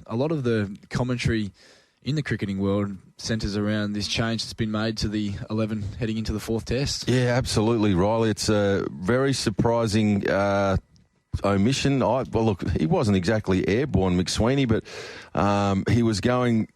a lot of the commentary in the cricketing world centres around this change that's been made to the 11 heading into the fourth test. Yeah, absolutely, Rylie. It's a very surprising omission. Look, he wasn't exactly airborne, McSweeney, but he was going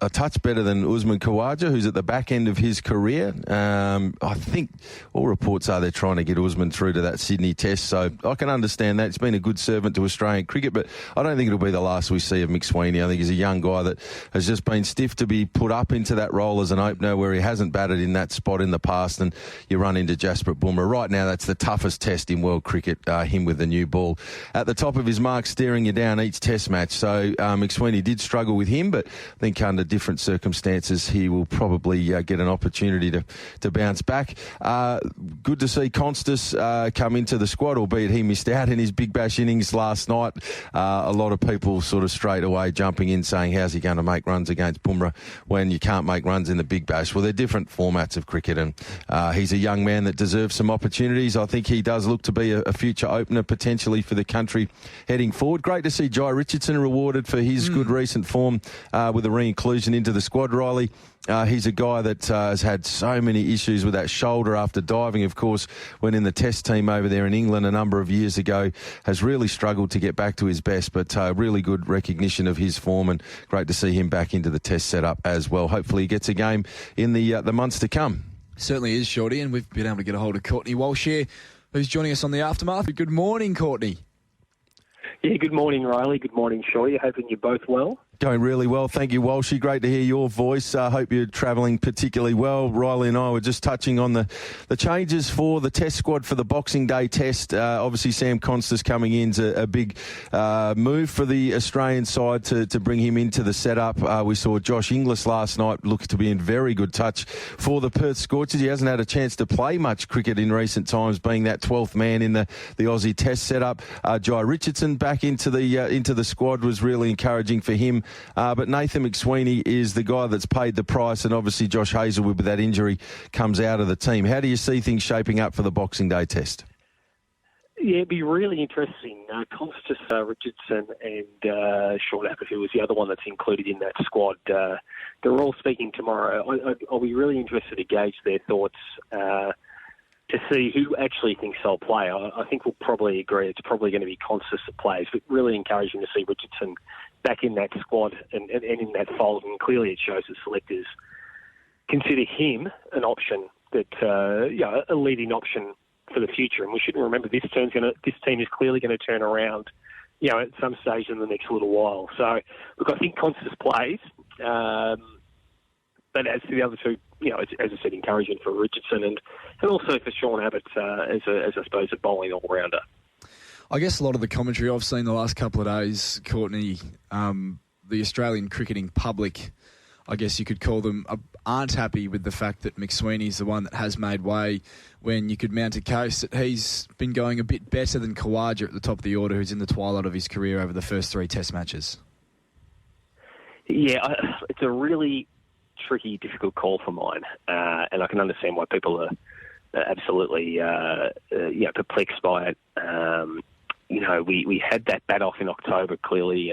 a touch better than Usman Khawaja, who's at the back end of his career. I think all reports are they're trying to get Usman through to that Sydney test, so I can understand that. It's been a good servant to Australian cricket, but I don't think it'll be the last we see of McSweeney. I think he's a young guy that has just been stiff to be put up into that role as an opener where he hasn't batted in that spot in the past, and you run into Jasprit Bumrah. Right now, that's the toughest test in world cricket, him with the new ball at the top of his mark, staring you down each test match. So McSweeney did struggle with him, but I think under different circumstances he will probably get an opportunity to bounce back. Good to see Constas come into the squad, albeit he missed out in his Big Bash innings last night. A lot of people sort of straight away jumping in saying, how's he going to make runs against Bumrah when you can't make runs in the Big Bash? Well, they're different formats of cricket, and he's a young man that deserves some opportunities. I think he does look to be a future opener potentially for the country heading forward. Great to see Jai Richardson rewarded for his good recent form with a re-inclusion into the squad, Rylie. He's a guy that has had so many issues with that shoulder after diving, of course, when in the test team over there in England a number of years ago, has really struggled to get back to his best, but really good recognition of his form, and great to see him back into the test setup as well. Hopefully he gets a game in the months to come. Certainly is, Shorty, and we've been able to get a hold of Courtney Walsh here, who's joining us on the Aftermath. Good morning, Courtney. Yeah, good morning, Rylie. Good morning, Shorty. Hoping you're both well. Going really well. Thank you, Walshy. Great to hear your voice. I hope you're travelling particularly well. Rylie and I were just touching on the changes for the test squad for the Boxing Day test. Obviously, Sam Constas coming in is a big move for the Australian side to bring him into the setup. We saw Josh Inglis last night look to be in very good touch for the Perth Scorchers. He hasn't had a chance to play much cricket in recent times, being that 12th man in the Aussie test setup. Jai Richardson back into the squad was really encouraging for him. But Nathan McSweeney is the guy that's paid the price, and obviously Josh Hazlewood with that injury comes out of the team. How do you see things shaping up for the Boxing Day test? Yeah, it'd be really interesting. Constas, Richardson and Shortte, who was the other one that's included in that squad, they're all speaking tomorrow. I'll be really interested to gauge their thoughts to see who actually thinks they'll play. I think we'll probably agree it's probably going to be Constas that plays, but really encouraging to see Richardson back in that squad and in that fold. And clearly it shows the selectors consider him an option that, a leading option for the future. And we shouldn't remember this team is clearly going to turn around, at some stage in the next little while. So, look, I think Constas plays. But as to the other two, as I said, encouraging for Richardson and also for Sean Abbott as I suppose, a bowling all-rounder. I guess a lot of the commentary I've seen the last couple of days, Courtney, the Australian cricketing public, I guess you could call them, aren't happy with the fact that McSweeney's the one that has made way when you could mount a case that he's been going a bit better than Khawaja at the top of the order, who's in the twilight of his career over the first 3 test matches. Yeah, it's a really tricky, difficult call for mine, and I can understand why people are absolutely perplexed by it. We had that bat off in October. Clearly,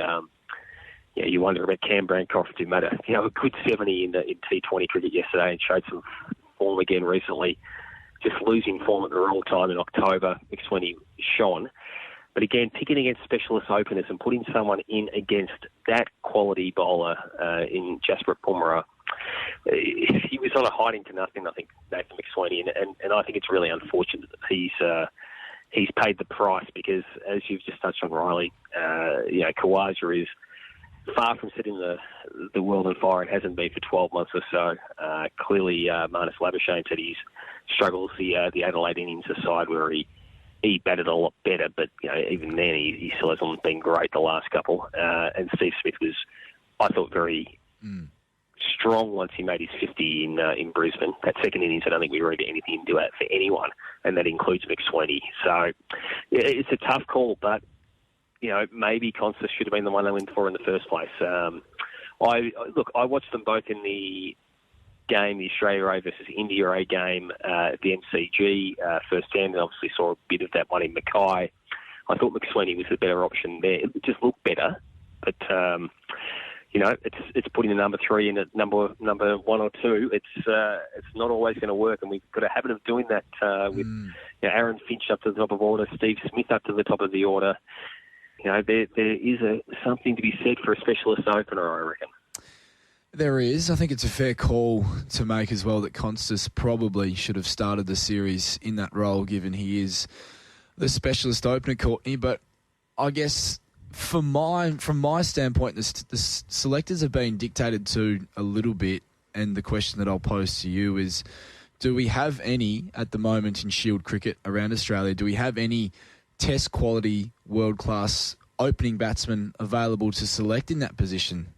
you wonder about Cam Bancroft, who made a good 70 in T20 cricket yesterday and showed some form again recently. Just losing form at the wrong time in October, McSweeney shone. But again, picking against specialist openers and putting someone in against that quality bowler in Jasprit Bumrah, he was on a hiding to nothing, I think, Nathan McSweeney, and I think it's really unfortunate that he's paid the price because, as you've just touched on, Rylie, Khawaja is far from setting the world on fire. It hasn't been for 12 months or so. Clearly, Marnus Labuschagne said he's struggles the Adelaide innings aside where he batted a lot better, but even then he still hasn't been great the last couple. And Steve Smith was, I thought, very strong once he made his 50 in Brisbane. That second innings, I don't think we read anything into it for anyone, and that includes McSweeney. So it's a tough call, but maybe Constas should have been the one they went for in the first place. I watched them both in the game, the Australia A versus India A game at the MCG firsthand, and obviously saw a bit of that one in Mackay. I thought McSweeney was the better option there. It just looked better, But it's putting the number 3 in at number 1 or 2. It's not always going to work, and we've got a habit of doing that with Aaron Finch up to the top of order, Steve Smith up to the top of the order. There is something to be said for a specialist opener, I reckon. There is. I think it's a fair call to make as well that Constas probably should have started the series in that role, given he is the specialist opener, Courtney. But I guess from my standpoint, the selectors have been dictated to a little bit, and the question that I'll pose to you is, do we have any at the moment in Shield cricket around Australia? Do we have any Test quality, world-class opening batsmen available to select in that position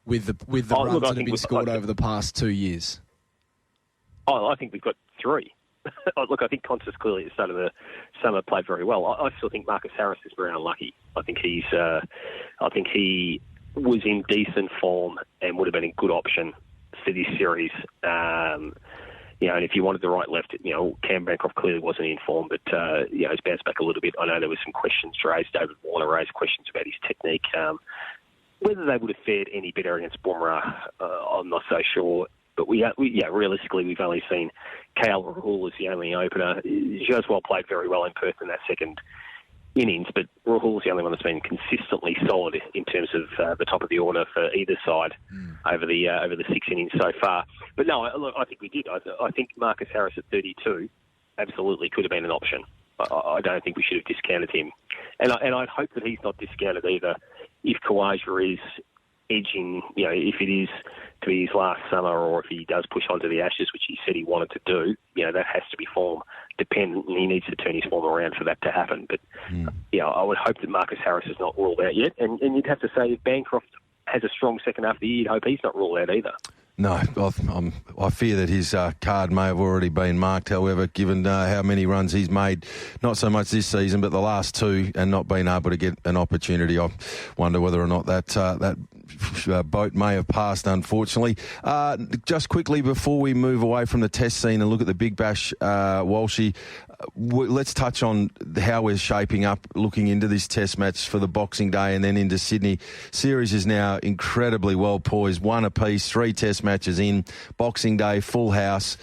with the runs that have been scored over the past 2 years? I think we've got 3. Look, I think Constas clearly at the start of the summer played very well. I still think Marcus Harris is very unlucky. I think he was in decent form and would have been a good option for this series. And if you wanted the right left, Cam Bancroft clearly wasn't in form, but he's bounced back a little bit. I know there were some questions raised. David Warner raised questions about his technique. Whether they would have fared any better against Bumrah, I'm not so sure. But realistically, we've only seen KL Rahul as the only opener. Jaswal played very well in Perth in that second innings, but Rahul's the only one that's been consistently solid in terms of the top of the order for either side over the 6 innings so far. But no, I think we did. I think Marcus Harris at 32 absolutely could have been an option. I don't think we should have discounted him, and I'd hope that he's not discounted either. If Khawaja is edging, if it is to be his last summer, or if he does push on to the Ashes, which he said he wanted to do, that has to be form dependent, and he needs to turn his form around for that to happen. But I would hope that Marcus Harris is not ruled out yet, and you'd have to say if Bancroft has a strong second half of the year, you'd hope he's not ruled out either. No, I fear that his card may have already been marked, however, given how many runs he's made, not so much this season, but the last 2, and not being able to get an opportunity. I wonder whether or not that boat may have passed, unfortunately. Just quickly, before we move away from the Test scene and look at the Big Bash, Walshy, let's touch on how we're shaping up looking into this Test match for the Boxing Day and then into Sydney. Series is now incredibly well poised. 1 apiece, 3 Test matches in. Boxing Day, full house.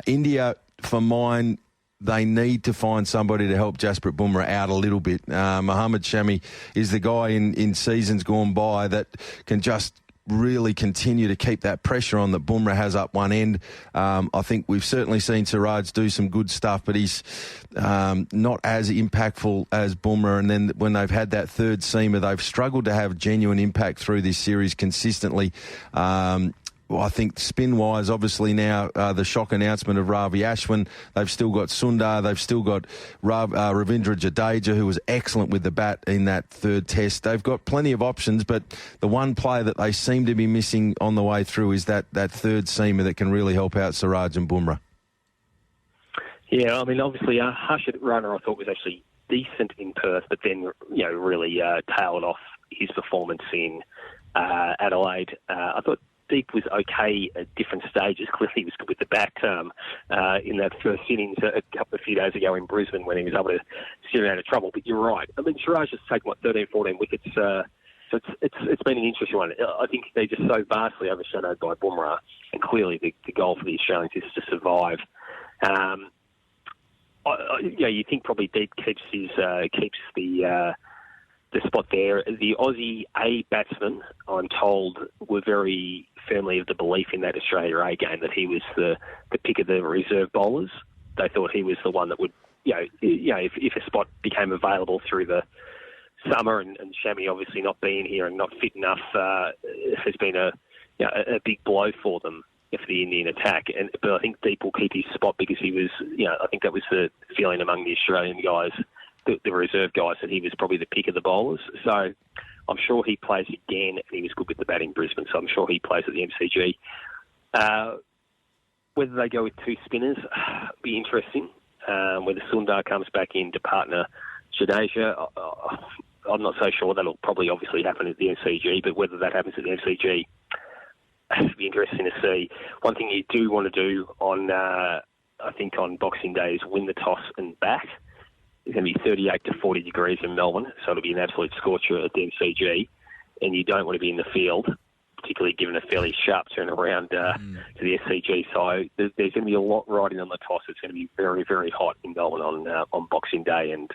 India, for mine, they need to find somebody to help Jasprit Bumrah out a little bit. Mohammad Shami is the guy in seasons gone by that can just really continue to keep that pressure on that Bumrah has up one end. I think we've certainly seen Siraj do some good stuff, but he's not as impactful as Bumrah. And then when they've had that third seamer, they've struggled to have genuine impact through this series consistently. I think spin-wise, obviously now the shock announcement of Ravi Ashwin. They've still got Sundar. They've still got Ravindra Jadeja, who was excellent with the bat in that third test. They've got plenty of options, but the one player that they seem to be missing on the way through is that third seamer that can really help out Siraj and Bumrah. Yeah, I mean, obviously, Harshit Rana, I thought, was actually decent in Perth, but then, really tailed off his performance in Adelaide. I thought Deep was okay at different stages. Clearly he was good with the bat in that first innings a few days ago in Brisbane when he was able to steer out of trouble. But you're right. I mean, Siraj has taken, 13, 14 wickets. So it's been an interesting one. I think they're just so vastly overshadowed by Bumrah, and clearly the goal for the Australians is to survive. You think probably Deep keeps the spot there. The Aussie A batsmen, I'm told, were very firmly of the belief in that Australia A game that he was the pick of the reserve bowlers. They thought he was the one that would, if a spot became available through the summer, and Shami obviously not being here and not fit enough has been a big blow for them for the Indian attack. But I think Deep will keep his spot because he was, I think that was the feeling among the Australian guys, the reserve guys, that he was probably the pick of the bowlers. So I'm sure he plays again, and he was good with the bat in Brisbane, so I'm sure he plays at the MCG. Whether they go with 2 spinners, be interesting. Whether Sundar comes back in to partner Jadeja, I'm not so sure. That'll probably obviously happen at the MCG, but whether that happens at the MCG, it'll be interesting to see. One thing you do want to do on Boxing Day is win the toss and bat. it's going to be 38 to 40 degrees in Melbourne, so it'll be an absolute scorcher at the MCG, and you don't want to be in the field, particularly given a fairly sharp turnaround to the SCG. So there's going to be a lot riding on the toss. It's going to be very, very hot in Melbourne on Boxing Day, and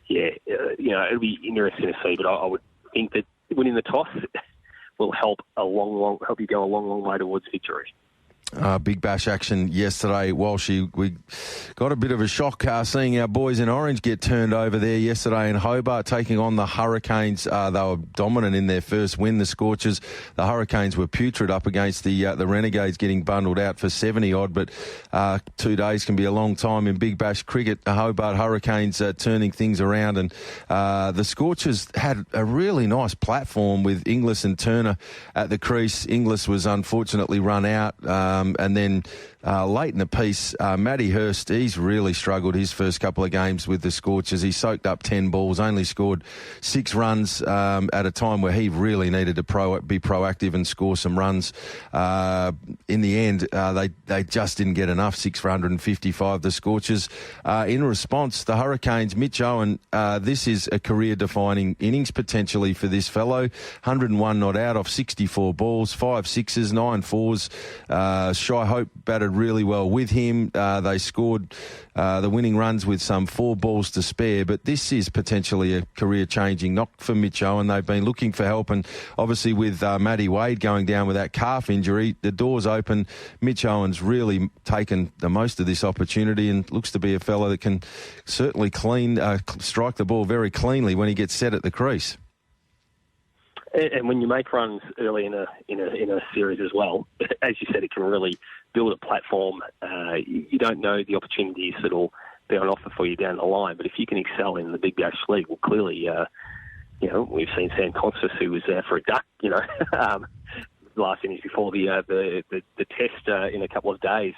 it'll be interesting to see. But I would think that winning the toss will help you go a long way towards victory. Big Bash action yesterday, Walsh. We got a bit of a shock seeing our boys in orange get turned over there yesterday in Hobart, taking on the Hurricanes. They were dominant in their first win, the Scorchers. The Hurricanes were putrid up against the Renegades, getting bundled out for 70-odd, but 2 days can be a long time in Big Bash cricket. The Hobart Hurricanes turning things around, and the Scorchers had a really nice platform with Inglis and Turner at the crease. Inglis was unfortunately run out. And then late in the piece, Matty Hurst, he's really struggled his first couple of games with the Scorchers. He soaked up 10 balls, only scored 6 runs at a time where he really needed to be proactive and score some runs. In the end, they just didn't get enough, 6 for 155, the Scorchers. In response, the Hurricanes, Mitch Owen, this is a career-defining innings potentially for this fellow. 101 not out off 64 balls, 5 sixes, 9 fours. Shy Hope batted really well with him. They scored the winning runs with some 4 balls to spare, but this is potentially a career-changing knock for Mitch Owen. They've been looking for help, and obviously with Matty Wade going down with that calf injury, the door's open. Mitch Owen's really taken the most of this opportunity and looks to be a fellow that can certainly strike the ball very cleanly when he gets set at the crease. And when you make runs early in a series as well, as you said, it can really build a platform. You don't know the opportunities that'll be on offer for you down the line, but if you can excel in the Big Bash League, well, clearly, we've seen Sam Constas, who was there for a duck, last innings before the test in a couple of days,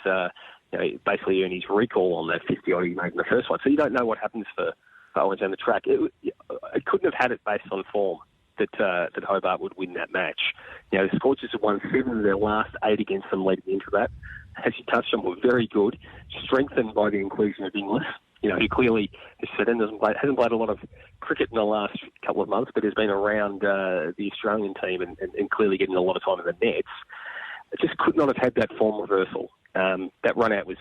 basically earned his recall on that 50-odd he made in the first one. So you don't know what happens for Owens on the track. It couldn't have had it based on form that Hobart would win that match. The Scorchers have won 7 of their last 8 against them leading into that. As you touched on, were very good, strengthened by the inclusion of Inglis, who clearly hasn't played a lot of cricket in the last couple of months, but has been around the Australian team and clearly getting a lot of time in the nets. It just could not have had that form reversal. That run out was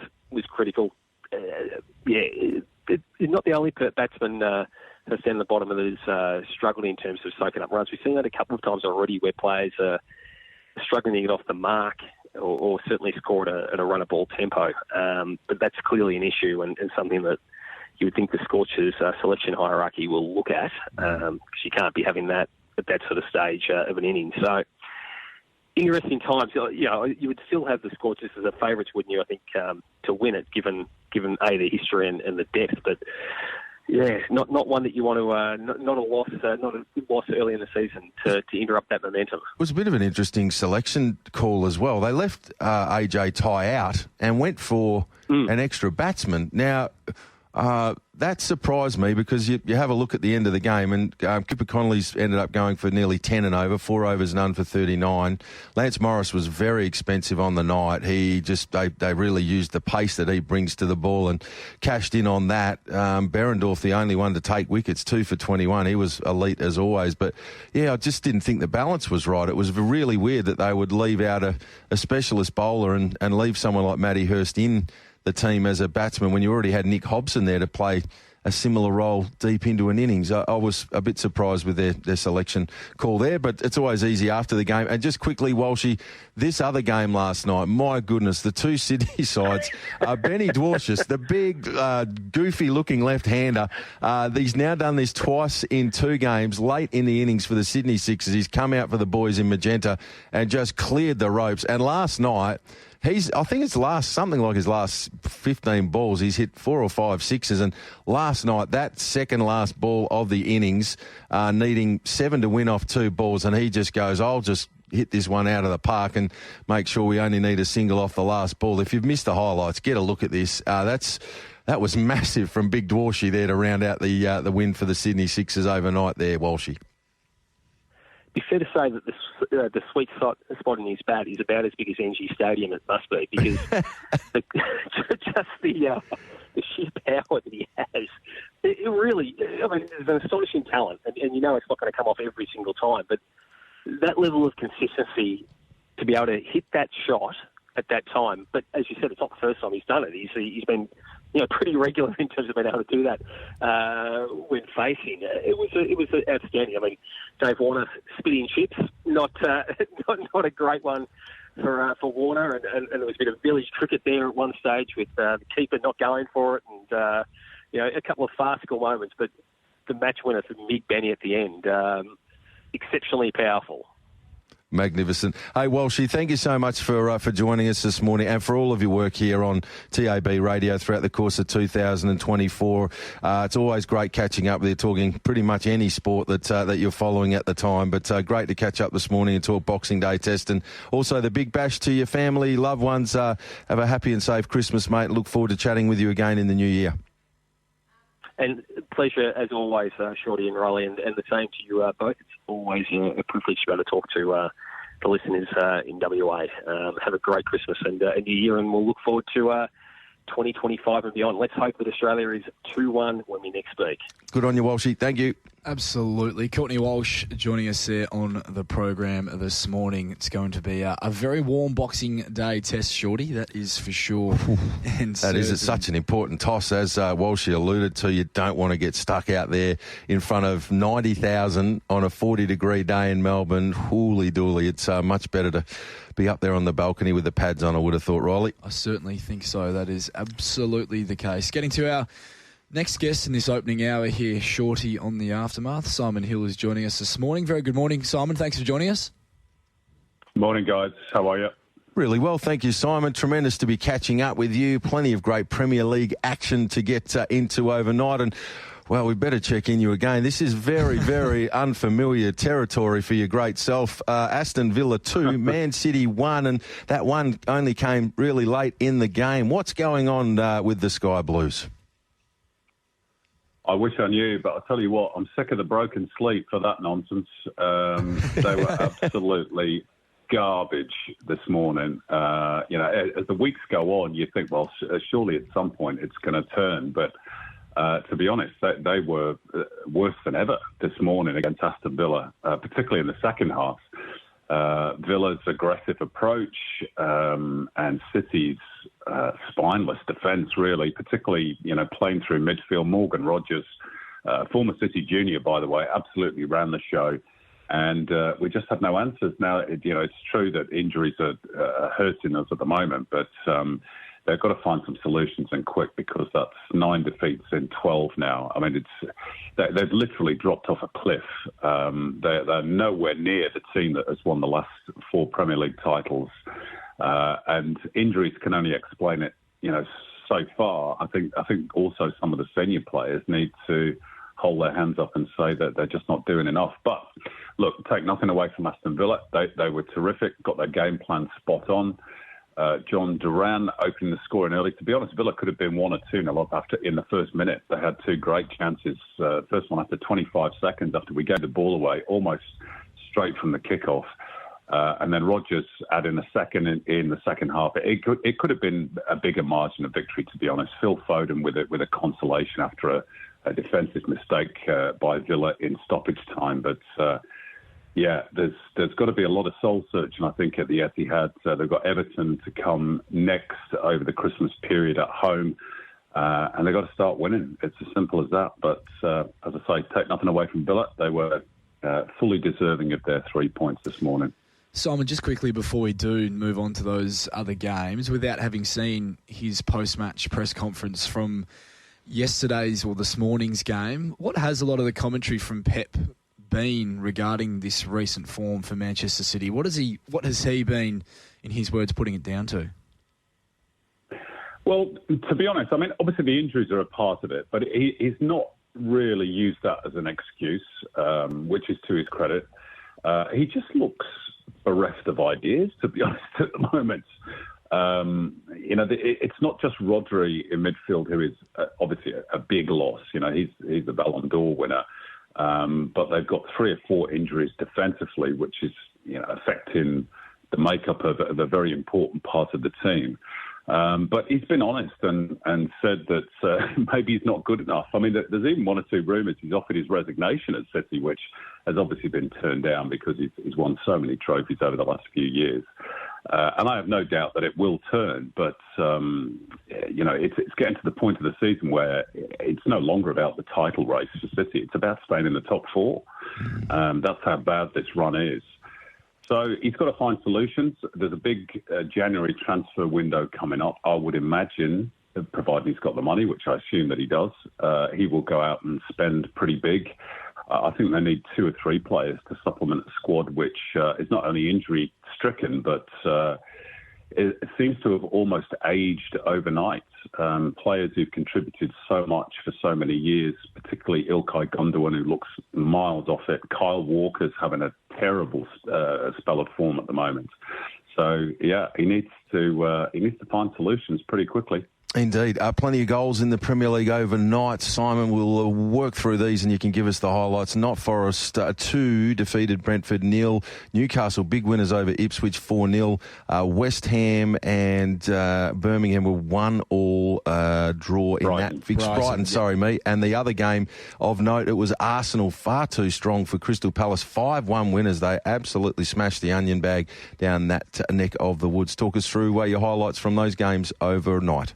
critical. Not the only batsman that's down the bottom of these struggling in terms of soaking up runs. We've seen that a couple of times already where players are struggling to get off the mark or certainly score at a run-a-ball tempo. But that's clearly an issue and something that you would think the Scorchers selection hierarchy will look at because you can't be having that at that sort of stage of an inning. So interesting times. You would still have the Scorchers as a favourites, wouldn't you, I think, to win it, given the history and the depth. But yeah, not one that you want to, not a loss, not a good loss early in the season to interrupt that momentum. It was a bit of an interesting selection call as well. They left AJ Tye out and went for an extra batsman. Now, that surprised me because you have a look at the end of the game and Kipper Connolly's ended up going for nearly 10 and over, 4 overs, none for 39. Lance Morris was very expensive on the night. They really used the pace that he brings to the ball and cashed in on that. Berendorf, the only one to take wickets, 2 for 21. He was elite as always. But yeah, I just didn't think the balance was right. It was really weird that they would leave out a specialist bowler and leave someone like Matty Hurst in the team as a batsman when you already had Nick Hobson there to play a similar role deep into an innings. I was a bit surprised with their selection call there, but it's always easy after the game. And just quickly, Walshy, this other game last night, my goodness, the two Sydney sides, Benny Dwarshuis, the big, goofy-looking left-hander, he's now done this twice in 2 games, late in the innings for the Sydney Sixers. He's come out for the boys in magenta and just cleared the ropes. And last night, I think it's something like his last 15 balls, he's hit 4 or 5 sixes. And last night, that second last ball of the innings, needing 7 to win off 2 balls, and he just goes, I'll just hit this one out of the park and make sure we only need a single off the last ball. If you've missed the highlights, get a look at this. That was massive from Big Dwarshy there to round out the win for the Sydney Sixers overnight there, Walshy. Be fair to say that the sweet spot in his bat is about as big as NG Stadium. It must be because the sheer power that he has, it really, I mean, there's an astonishing talent, and you know it's not going to come off every single time, but that level of consistency to be able to hit that shot at that time. But as you said, it's not the first time he's done it. He's been, you know, pretty regular in terms of being able to do that when facing. It was outstanding. I mean, Dave Warner spitting chips, not a great one for Warner, and there was a bit of village cricket there at one stage with the keeper not going for it, and you know, a couple of farcical moments. But the match winner for Mick Benny at the end, exceptionally powerful. Magnificent. Hey, Walshy, thank you so much for joining us this morning and for all of your work here on TAB Radio throughout the course of 2024. It's always great catching up with you, talking pretty much any sport that you're following at the time. But great to catch up this morning and talk Boxing Day test, and also the big bash to your family, loved ones. Have a happy and safe Christmas, mate. Look forward to chatting with you again in the new year. And pleasure, as always, Shorty and Rylie, and the same to you both. It's always a privilege to be able to talk to the listeners in WA. Have a great Christmas and New Year, and we'll look forward to 2025 and beyond. Let's hope that Australia is 2-1 when we next speak. Good on you, Walshy. Thank you. Absolutely. Courtney Walsh joining us there on the program this morning. It's going to be a very warm Boxing Day test, Shorty, that is for sure. And that is such an important toss. As Walshy alluded to, you don't want to get stuck out there in front of 90,000 on a 40-degree day in Melbourne. Hooly dooly. It's much better to be up there on the balcony with the pads on, I would have thought, Rylie. I certainly think so. That is absolutely the case. Getting to our next guest in this opening hour here, Shorty on the Aftermath. Simon Hill is joining us this morning. Very good morning, Simon. Thanks for joining us. Morning, guys. How are you? Really well, thank you, Simon. Tremendous to be catching up with you. Plenty of great Premier League action to get into overnight. And, well, we better check in you again. This is very, very unfamiliar territory for your great self. Aston Villa 2, Man City 1, and that one only came really late in the game. What's going on with the Sky Blues? I wish I knew, but I'll tell you what, I'm sick of the broken sleep for that nonsense. They were absolutely garbage this morning. You know, as the weeks go on, you think, well, surely at some point it's going to turn. But to be honest, they were worse than ever this morning against Aston Villa, particularly in the second half. Villa's aggressive approach and City's spineless defence, really, particularly, you know, playing through midfield. Morgan Rogers, former City junior, by the way, absolutely ran the show. And we just have no answers. Now, you know, it's true that injuries are hurting us at the moment, but they've got to find some solutions and quick, because that's 9 defeats in 12 now. I mean, they've literally dropped off a cliff. They're nowhere near the team that has won the last 4 Premier League titles. And injuries can only explain it, you know, so far. I think also some of the senior players need to hold their hands up and say that they're just not doing enough. But look, take nothing away from Aston Villa. They were terrific, got their game plan spot on. John Duran opening the scoring early. To be honest, Villa could have been 1 or 2-0 up after in the first minute. They had 2 great chances. First one after 25 seconds after we gave the ball away, almost straight from the kickoff. And then Rogers adding a second in the second half. It could have been a bigger margin of victory, to be honest. Phil Foden with a consolation after a defensive mistake by Villa in stoppage time. But yeah, there's got to be a lot of soul searching, I think, at the Etihad. They've got Everton to come next over the Christmas period at home. And they've got to start winning. It's as simple as that. But as I say, take nothing away from Villa. They were fully deserving of their 3 points this morning. Simon, just quickly before we do move on to those other games, without having seen his post-match press conference from yesterday's or this morning's game, what has a lot of the commentary from Pep been regarding this recent form for Manchester City? What has he been, in his words, putting it down to? Well, to be honest, I mean, obviously the injuries are a part of it, but he's not really used that as an excuse, which is to his credit. He just looks bereft of ideas, to be honest, at the moment. You know, it's not just Rodri in midfield, who is obviously a big loss. You know, he's a Ballon d'Or winner. But they've got 3 or 4 injuries defensively, which is, you know, affecting the makeup of a very important part of the team. But he's been honest and said that maybe he's not good enough. I mean, there's even one or two rumours he's offered his resignation at City, which has obviously been turned down because he's won so many trophies over the last few years. And I have no doubt that it will turn, but, it's getting to the point of the season where it's no longer about the title race for City. It's about staying in the top four. That's how bad this run is. So he's got to find solutions. There's a big January transfer window coming up. I would imagine, provided he's got the money, which I assume that he does, he will go out and spend pretty big. I think they need 2 or 3 players to supplement a squad which is not only injury-stricken, but it seems to have almost aged overnight. Players who've contributed so much for so many years, particularly Ilkay Gundogan, who looks miles off it. Kyle Walker's having a terrible spell of form at the moment. So, yeah, he needs to find solutions pretty quickly. Indeed. Plenty of goals in the Premier League overnight. Simon will work through these and you can give us the highlights. Not Forest 2 defeated Brentford 0. Newcastle big winners over Ipswich 4-0. West Ham and Birmingham were 1-1 draw in that fixed. Brighton. And the other game of note, it was Arsenal far too strong for Crystal Palace. 5-1 winners. They absolutely smashed the onion bag down that neck of the woods. Talk us through your highlights from those games overnight.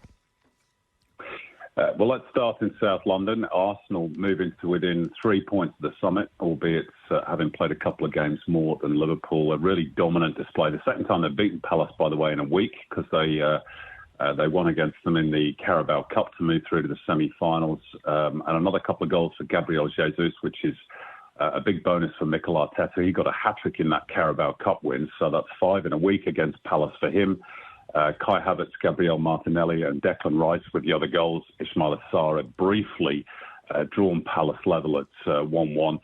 Well, let's start in South London. Arsenal moving to within 3 points of the summit, albeit having played a couple of games more than Liverpool. A really dominant display. The second time they've beaten Palace, by the way, in a week, because they won against them in the Carabao Cup to move through to the semi-finals. And another couple of goals for Gabriel Jesus, which is a big bonus for Mikel Arteta. He got a hat-trick in that Carabao Cup win, so that's 5 in a week against Palace for him. Kai Havertz, Gabriel Martinelli and Declan Rice with the other goals. Ismail Assar had briefly drawn Palace level at 1-1.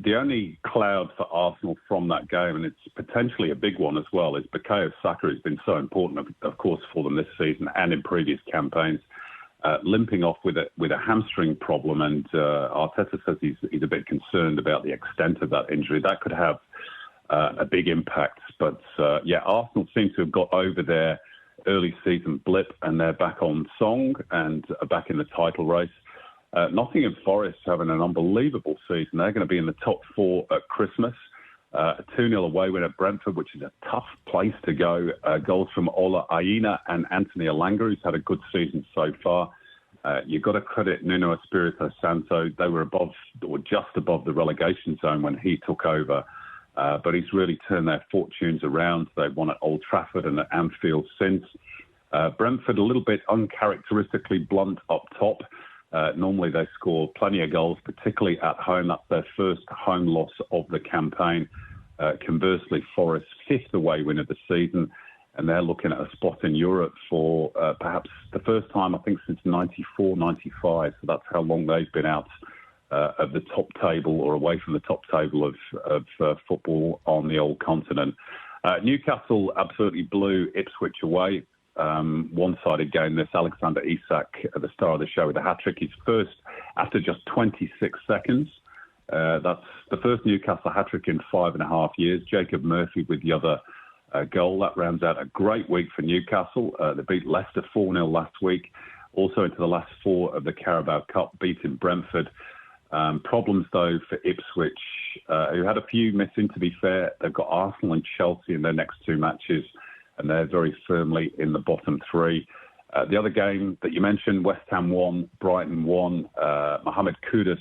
The only cloud for Arsenal from that game, and it's potentially a big one as well, is Bukayo Saka has been so important, of course, for them this season and in previous campaigns, limping off with a hamstring problem. And Arteta says he's a bit concerned about the extent of that injury. That could have a big impact. But, Arsenal seem to have got over their early season blip and they're back on song and are back in the title race. Nottingham Forest having an unbelievable season. They're going to be in the top 4 at Christmas. A 2-0 away win at Brentford, which is a tough place to go. Goals from Ola Aina and Anthony Elanga, who's had a good season so far. You've got to credit Nuno Espirito Santo. They were above or just above the relegation zone when he took over. But he's really turned their fortunes around. They've won at Old Trafford and at Anfield since. Brentford a little bit uncharacteristically blunt up top. Normally they score plenty of goals, particularly at home. That's their first home loss of the campaign. Conversely, Forest's 5th away win of the season, and they're looking at a spot in Europe for perhaps the first time, I think, since 94, 95. So that's how long they've been out of the top table or away from the top table of football on the old continent. Newcastle absolutely blew Ipswich away. One-sided game this. Alexander Isak, the star of the show with a hat-trick. His first after just 26 seconds. That's the first Newcastle hat-trick in 5.5 years. Jacob Murphy with the other goal. That rounds out a great week for Newcastle. They beat Leicester 4-0 last week. Also into the last 4 of the Carabao Cup, beating Brentford. Problems, though, for Ipswich, who had a few missing, to be fair. They've got Arsenal and Chelsea in their next 2 matches, and they're very firmly in the bottom 3. The other game that you mentioned, West Ham 1, Brighton 1. Mohamed Kudus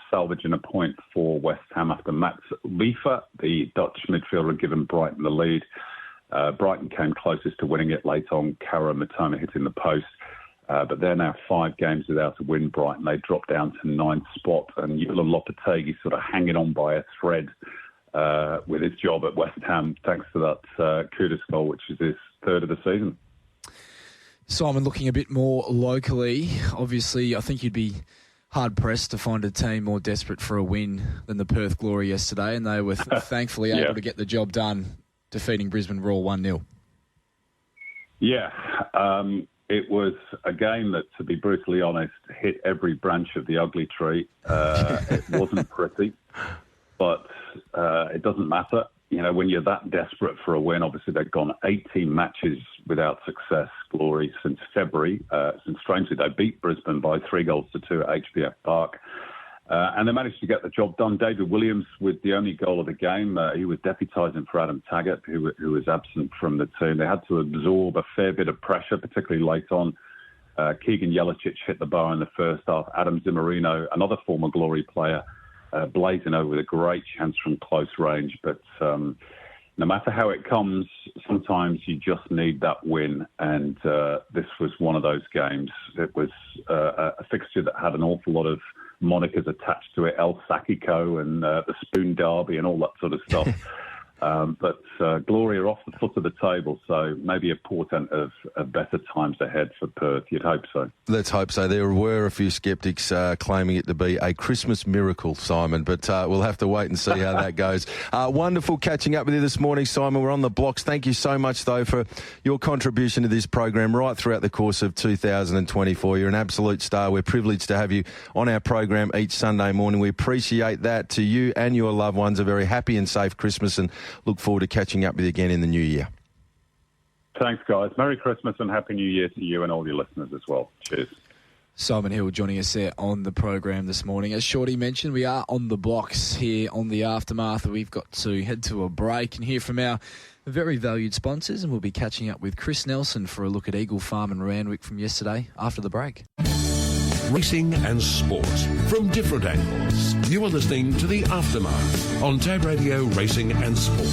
salvaging a point for West Ham after Mats Liefer, the Dutch midfielder, given Brighton the lead. Brighton came closest to winning it late on. Kara Matoma hitting the post. But they're now 5 games without a win, Brighton. They dropped down to 9th spot, and Yulan Lopetegui sort of hanging on by a thread with his job at West Ham, thanks to that Kudus goal, which is his 3rd of the season. Simon, looking a bit more locally, obviously I think you'd be hard-pressed to find a team more desperate for a win than the Perth Glory yesterday, and they were thankfully able to get the job done, defeating Brisbane Roar 1-0. Yeah, it was a game that, to be brutally honest, hit every branch of the ugly tree. It wasn't pretty, but it doesn't matter. when you're that desperate for a win, obviously they've gone 18 matches without success, Glory, since February. Since strangely they beat Brisbane by 3-2 at HBF Park. And they managed to get the job done. David Williams with the only goal of the game. He was deputising for Adam Taggart, who was absent from the team. They had to absorb a fair bit of pressure, particularly late on. Keegan Jelicic hit the bar in the first half. Adam Zimmerino, another former Glory player, blazing over with a great chance from close range. But no matter how it comes, sometimes you just need that win. And this was one of those games. It was a fixture that had an awful lot of monikers attached to it, El Sakiko and the Spoon Derby and all that sort of stuff. But Glory are off the foot of the table, so maybe a portent of better times ahead for Perth. You'd hope so. Let's hope so. There were a few sceptics claiming it to be a Christmas miracle, Simon, but we'll have to wait and see how that goes. Wonderful catching up with you this morning, Simon. We're on the blocks. Thank you so much, though, for your contribution to this program right throughout the course of 2024. You're an absolute star. We're privileged to have you on our program each Sunday morning. We appreciate that. To you and your loved ones, a very happy and safe Christmas, and look forward to catching up with you again in the new year. Thanks, guys. Merry Christmas and Happy New Year to you and all your listeners as well. Cheers. Simon Hill joining us there on the program this morning. As Shorty mentioned, we are on the blocks here on the Aftermath. We've got to head to a break and hear from our very valued sponsors, and we'll be catching up with Chris Nelson for a look at Eagle Farm and Randwick from yesterday after the break. Racing and sport from different angles. You are listening to The Aftermath on Tab Radio Racing and Sport.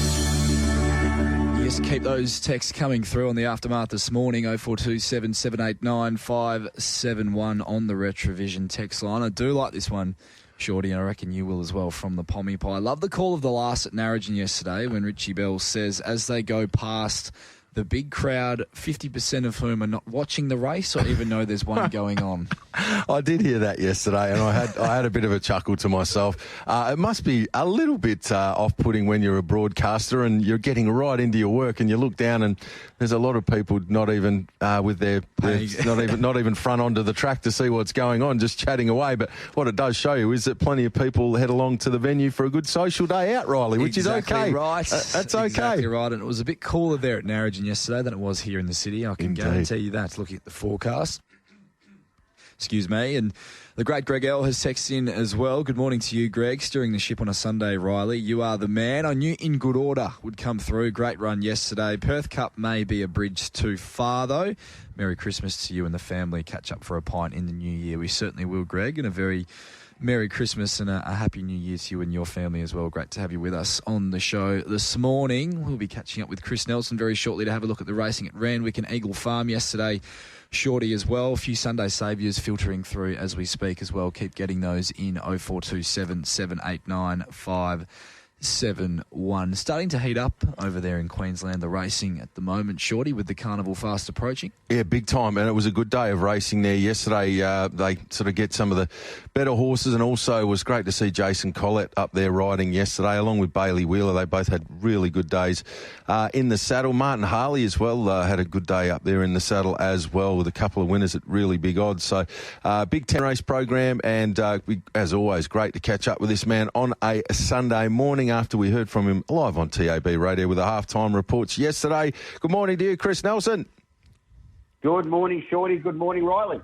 Yes, keep those texts coming through on the Aftermath this morning, 0427 789 571 on the Retrovision text line. I do like this one, Shorty, and I reckon you will as well, from the Pommy Pie. I love the call of the last at Narrogin yesterday when Richie Bell says, as they go past the big crowd, 50% of whom are not watching the race or even know there's one going on. I did hear that yesterday, and I had a bit of a chuckle to myself. It must be a little bit off-putting when you're a broadcaster and you're getting right into your work, and you look down and there's a lot of people not even with their not even front onto the track to see what's going on, just chatting away. But what it does show you is that plenty of people head along to the venue for a good social day out, Rylie, which is okay. Right. That's okay. Exactly right. And it was a bit cooler there at Narrogin yesterday than it was here in the city. I can Indeed. guarantee you that, looking at the forecast. Excuse me. And the great Greg L has texted in as well. Good morning to you, Greg. Steering the ship on a Sunday, Rylie. You are the man. I knew In Good Order would come through. Great run yesterday. Perth Cup may be a bridge too far, though. Merry Christmas to you and the family. Catch up for a pint in the new year. We certainly will, Greg, and a very Merry Christmas and a Happy New Year to you and your family as well. Great to have you with us on the show this morning. We'll be catching up with Chris Nelson very shortly to have a look at the racing at Randwick and Eagle Farm yesterday. Shorty as well. A few Sunday saviours filtering through as we speak as well. Keep getting those in 0427 789 571. Starting to heat up over there in Queensland, the racing at the moment, Shorty, with the carnival fast approaching. Yeah, big time. And it was a good day of racing there yesterday. They sort of get some of the better horses, and also it was great to see Jason Collett up there riding yesterday, along with Bailey Wheeler. They both had really good days in the saddle. Martin Harley as well had a good day up there in the saddle as well, with a couple of winners at really big odds. So big 10-race program, and as always, great to catch up with this man on a Sunday morning after we heard from him live on TAB Radio with the halftime reports yesterday. Good morning to you, Chris Nelson. Good morning, Shorty. Good morning, Rylie.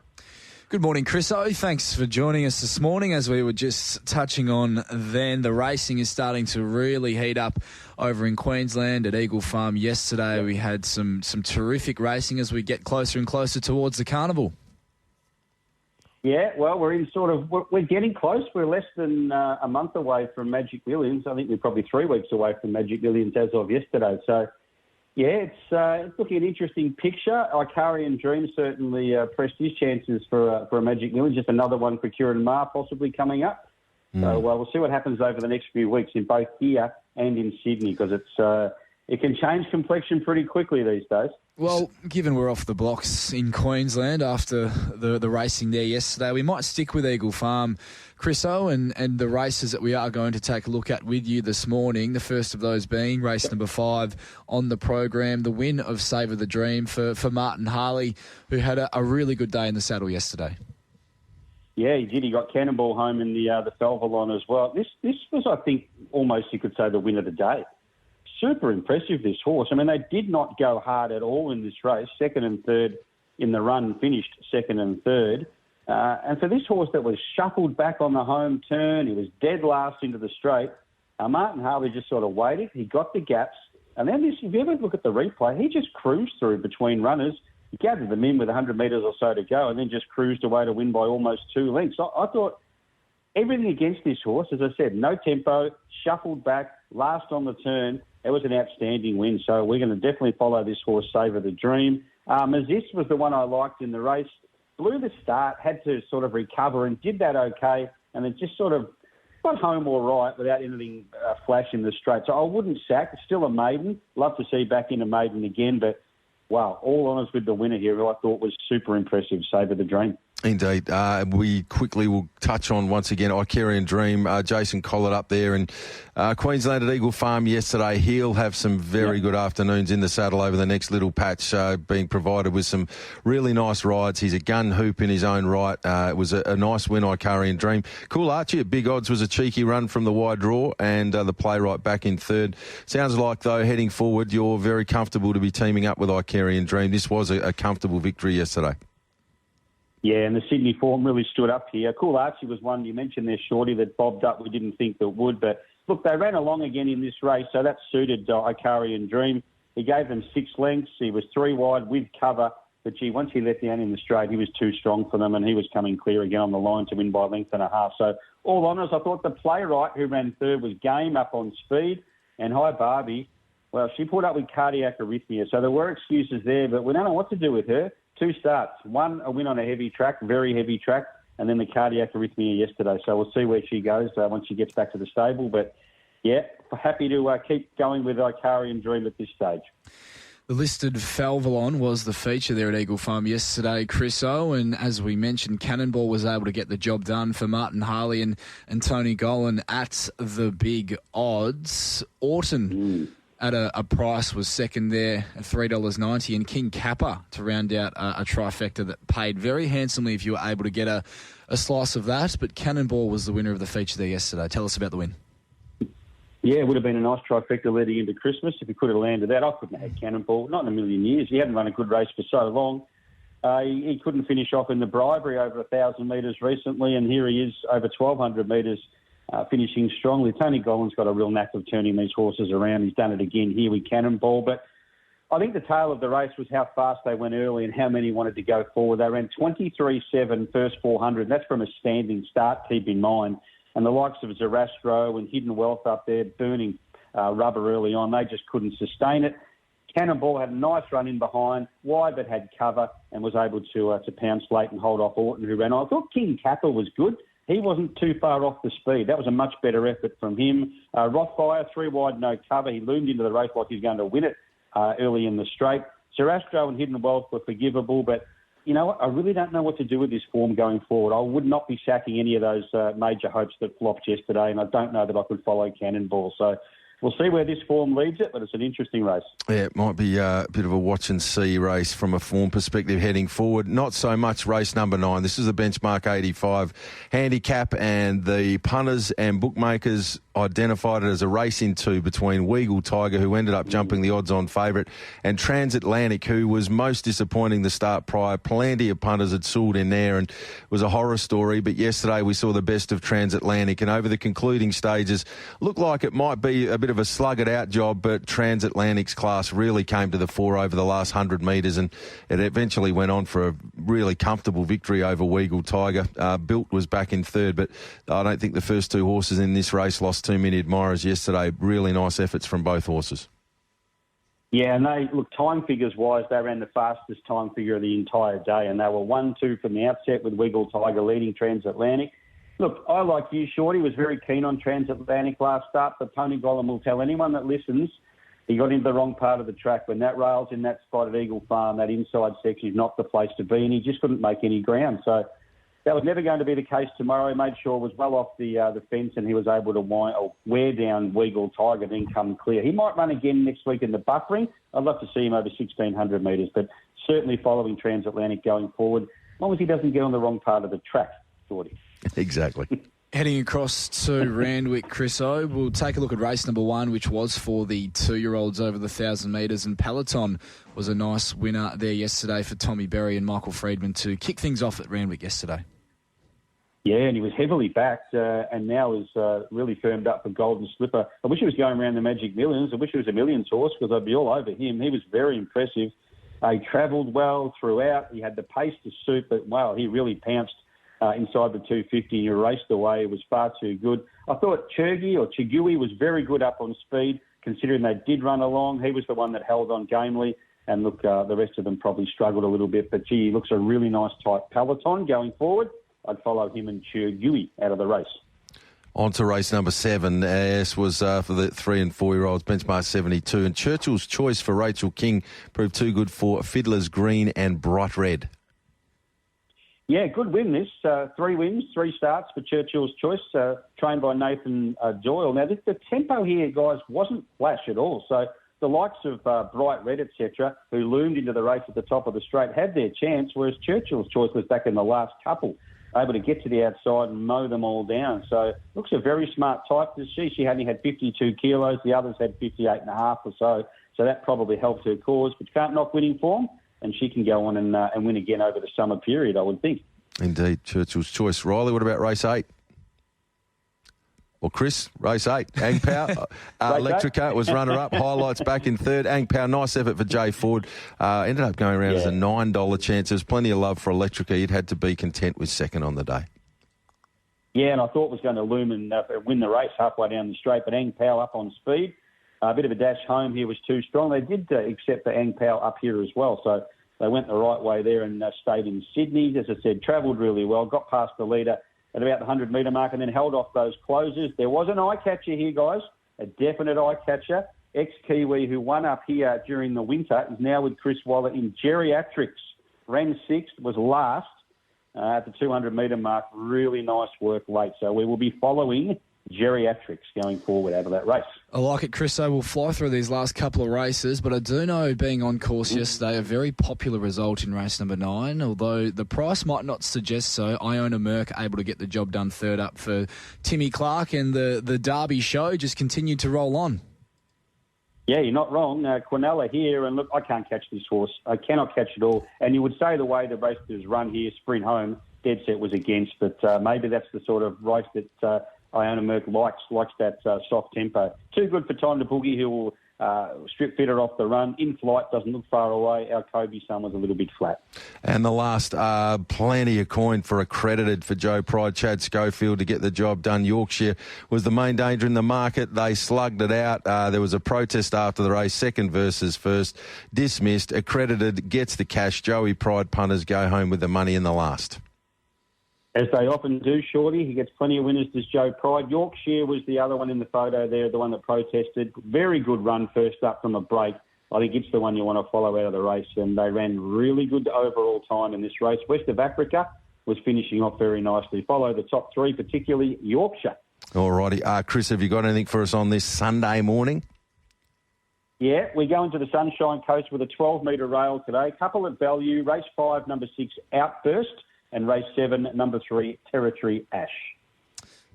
Good morning, Chriso. Thanks for joining us this morning. As we were just touching on then, the racing is starting to really heat up over in Queensland at Eagle Farm yesterday. We had some terrific racing as we get closer and closer towards the carnival. Yeah, well, we're getting close. We're less than a month away from Magic Millions. I think we're probably 3 weeks away from Magic Millions as of yesterday. So, yeah, it's looking an interesting picture. Icarian Dream certainly pressed his chances for a Magic Millions. Just another one for Kieran Maher possibly coming up. So we'll see what happens over the next few weeks in both here and in Sydney, because it can change complexion pretty quickly these days. Well, given we're off the blocks in Queensland after the racing there yesterday, we might stick with Eagle Farm, Chriso, and the races that we are going to take a look at with you this morning. The first of those being race number 5 on the program, the win of Savour the Dream for Martin Harley, who had a really good day in the saddle yesterday. Yeah, he did. He got Cannonball home in the Felvalon as well. This was, I think, almost you could say the win of the day. super impressive, this horse. I mean, they did not go hard at all in this race. Second and third in the run, finished second and third. And for this horse that was shuffled back on the home turn, he was dead last into the straight. Martin Hardie just sort of waited. He got the gaps. And then if you ever look at the replay, he just cruised through between runners. He gathered them in with 100 metres or so to go and then just cruised away to win by almost 2 lengths. I thought everything against this horse, as I said, no tempo, shuffled back, last on the turn. It was an outstanding win. So we're going to definitely follow this horse, Savour the Dream. Mazis was the one I liked in the race. Blew the start, had to sort of recover and did that okay, and then just sort of got home all right without anything flash in the straight. So I wouldn't sack. It's still a maiden. Love to see back in a maiden again, but wow, all honours with the winner here, who I thought was super impressive, Savour the Dream. Indeed. We quickly will touch on, once again, Icarian Dream. Jason Collett up there in Queensland at Eagle Farm yesterday. He'll have some very good afternoons in the saddle over the next little patch, being provided with some really nice rides. He's a gun hoop in his own right. It was a nice win, Icarian Dream. Cool Archie at big odds was a cheeky run from the wide draw, and the playwright back in third. Sounds like, though, heading forward, you're very comfortable to be teaming up with Icarian Dream. This was a comfortable victory yesterday. Yeah, and the Sydney form really stood up here. Cool Archie was one, you mentioned there, Shorty, that bobbed up. We didn't think that would. But, look, they ran along again in this race, so that suited Icarian Dream. He gave them 6 lengths. He was 3 wide with cover. But, gee, once he let down in the straight, he was too strong for them, and he was coming clear again on the line to win by a length and a half. So, all honours, I thought the playwright who ran third was game up on speed. And Hi Barbie, well, she put up with cardiac arrhythmia. So there were excuses there, but we don't know what to do with her. 2 starts. One, a win on a heavy track, very heavy track, and then the cardiac arrhythmia yesterday. So we'll see where she goes once she gets back to the stable. But, yeah, happy to keep going with Icarian Dream at this stage. The listed Falvalon was the feature there at Eagle Farm yesterday, Chris O. And as we mentioned, Cannonball was able to get the job done for Martin Harley and Tony Gollan at the big odds. Orton at a price was second there at $3.90, and King Kappa to round out a trifecta that paid very handsomely if you were able to get a slice of that. But Cannonball was the winner of the feature there yesterday. Tell us about the win. Yeah, it would have been a nice trifecta leading into Christmas if he could have landed that. I couldn't have had Cannonball, not in a million years. He hadn't run a good race for so long. He couldn't finish off in the Bribery over 1,000 metres recently, and here he is over 1,200 metres. Finishing strongly. Tony Gollan's got a real knack of turning these horses around. He's done it again here with Cannonball. But I think the tale of the race was how fast they went early and how many wanted to go forward. They ran 23.7 first 400. That's from a standing start, keep in mind. And the likes of Zarastro and Hidden Wealth up there burning rubber early on, they just couldn't sustain it. Cannonball had a nice run in behind, wide but had cover, and was able to pounce late and hold off Orton, who ran on. I thought King Kappa was good. He wasn't too far off the speed. That was a much better effort from him. Rothfire, 3 wide, no cover. He loomed into the race like he was going to win it early in the straight. Zarastro and Hidden Wealth were forgivable, but you know what? I really don't know what to do with this form going forward. I would not be sacking any of those major hopes that flopped yesterday, and I don't know that I could follow Cannonball. So we'll see where this form leads it, but it's an interesting race. Yeah, it might be a bit of a watch and see race from a form perspective heading forward. Not so much race number 9. This is the Benchmark 85 handicap, and the punters and bookmakers identified it as a race in 2 between Weagle Tiger, who ended up jumping the odds-on favourite, and Transatlantic, who was most disappointing the start prior. Plenty of punters had sold in there, and it was a horror story. But yesterday we saw the best of Transatlantic, and over the concluding stages, looked like it might be a bit of a slug-it-out job, but Transatlantic's class really came to the fore over the last 100 metres, and it eventually went on for a really comfortable victory over Weagle Tiger. Built was back in third, but I don't think the first 2 horses in this race lost too many admirers yesterday. Really nice efforts from both horses. Yeah, and they, look, time figures-wise, they ran the fastest time figure of the entire day, and they were 1-2 from the outset with Weagle Tiger leading Transatlantic. Look, I, like you, Shorty, was very keen on Transatlantic last start, but Tony Gollan will tell anyone that listens he got into the wrong part of the track. When that rail's in that spot at Eagle Farm, that inside section is not the place to be, and he just couldn't make any ground. So that was never going to be the case tomorrow. He made sure it was well off the fence, and he was able to wear down Weagle Tiger, then come clear. He might run again next week in the buffering. I'd love to see him over 1,600 metres, but certainly following Transatlantic going forward, as long as he doesn't get on the wrong part of the track, Shorty. Exactly. Heading across to Randwick, Chriso, we'll take a look at race number 1, which was for the 2-year-olds over the 1,000 metres, and Peloton was a nice winner there yesterday for Tommy Berry and Michael Friedman to kick things off at Randwick yesterday. Yeah, and he was heavily backed and now is really firmed up for Golden Slipper. I wish he was going around the Magic Millions. I wish he was a Millions horse because I'd be all over him. He was very impressive. He travelled well throughout. He had the pace to suit, but, wow, he really pounced inside the 250 and he raced away. It was far too good. I thought Chigui was very good up on speed, considering they did run along. He was the one that held on gamely. And look, the rest of them probably struggled a little bit. But, gee, he looks a really nice tight peloton going forward. I'd follow him and Chigui out of the race. On to race number 7. This was for the 3 and 4-year-olds, benchmark 72. And Churchill's Choice for Rachel King proved too good for Fiddler's Green and Bright Red. Yeah, good win this. 3 wins, 3 starts for Churchill's Choice, trained by Nathan Doyle. Now, the tempo here, guys, wasn't flash at all. So the likes of Bright Red, etc., who loomed into the race at the top of the straight, had their chance, whereas Churchill's Choice was back in the last couple, able to get to the outside and mow them all down. So looks a very smart type. She only had 52 kilos. The others had 58.5 or so. So that probably helped her cause. But you can't knock winning form. And she can go on and win again over the summer period, I would think. Indeed, Churchill's Choice. Rylie, what about race 8? Well, Chris, race 8. Ang Pao, Electrica was runner-up. Highlights back in third. Ang Pao, nice effort for Jay Ford. Ended up going around as a $9 chance. There's plenty of love for Electrica. He'd had to be content with second on the day. Yeah, and I thought was going to loom and win the race halfway down the straight, but Ang Pao up on speed. A bit of a dash home here was too strong. They did accept the Ang Pao up here as well, so they went the right way there and stayed in Sydney. As I said, travelled really well, got past the leader at about the 100-metre mark and then held off those closers. There was an eye-catcher here, guys, a definite eye-catcher. Ex-Kiwi who won up here during the winter is now with Chris Waller in Geriatrics. Ran 6th, was last at the 200-metre mark. Really nice work late. So we will be following Geriatrics going forward out of that race. I like it, Chris. So we'll fly through these last couple of races, but I do know, being on course yesterday, a very popular result in race number 9, although the price might not suggest so. Iona Merck able to get the job done third up for Timmy Clark, and the Derby show just continued to roll on. Yeah, you're not wrong. Quinella here, and look, I can't catch this horse. I cannot catch it all. And you would say the way the racers run here, sprint home, dead set was against, but maybe that's the sort of race that Iona Merck likes that soft tempo. Too good for Time to Boogie, who will strip fitter off the run. In flight, doesn't look far away. Our Kobe son was a little bit flat. And the last, plenty of coin for accredited for Joe Pride, Chad Schofield to get the job done. Yorkshire was the main danger in the market. They slugged it out. There was a protest after the race, second versus first. Dismissed. Accredited gets the cash. Joey Pride punters go home with the money in the last. As they often do, Shorty. He gets plenty of winners, does Joe Pride. Yorkshire was the other one in the photo there, the one that protested. Very good run first up from a break. I think it's the one you want to follow out of the race, and they ran really good overall time in this race. West of Africa was finishing off very nicely. Follow the top 3, particularly Yorkshire. All righty. Chris, have you got anything for us on this Sunday morning? Yeah, we're going to the Sunshine Coast with a 12-metre rail today. Couple at value, race 5, number 6, Outburst. And race 7, number 3, Territory Ash.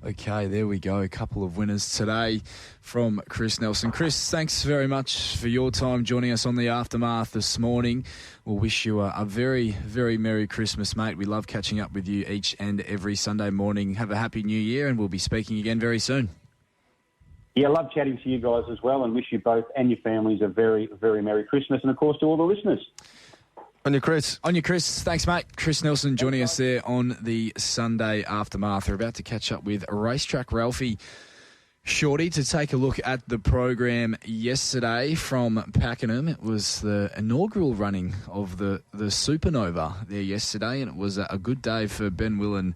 Okay, there we go. A couple of winners today from Chris Nelson. Chris, thanks very much for your time joining us on the Aftermath this morning. We'll wish you a very, very Merry Christmas, mate. We love catching up with you each and every Sunday morning. Have a happy New Year, and we'll be speaking again very soon. Yeah, love chatting to you guys as well, and wish you both and your families a very, very Merry Christmas, and of course to all the listeners. On you, Chris. On you, Chris. Thanks, mate. Chris Nelson joining us there on the Sunday Aftermath. We're about to catch up with Racetrack Ralphy Shorty to take a look at the program yesterday from Pakenham. It was the inaugural running of the Supernova there yesterday, and it was a good day for Ben Will and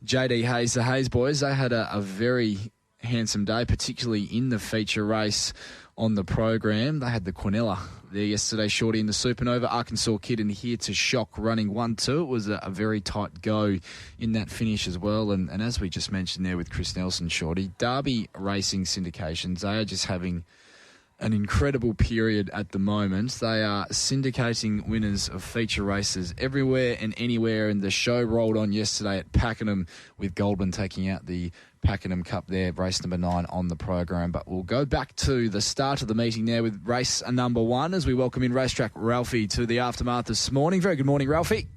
JD Hayes. The Hayes boys, they had a very handsome day, particularly in the feature race on the program. They had the Quinella there yesterday, Shorty in the Supernova. Arkansas Kid and Here to Shock running 1-2. It was a very tight go in that finish as well. And as we just mentioned there with Chris Nelson, Shorty, Derby Racing Syndications, they are just having an incredible period at the moment. They are syndicating winners of feature races everywhere and anywhere, and the show rolled on yesterday at Pakenham with Goldman taking out the Pakenham Cup there, race number 9 on the program. But we'll go back to the start of the meeting there with race number 1 as we welcome in Racetrack Ralphy to the aftermath this morning. Very good morning, Ralphy.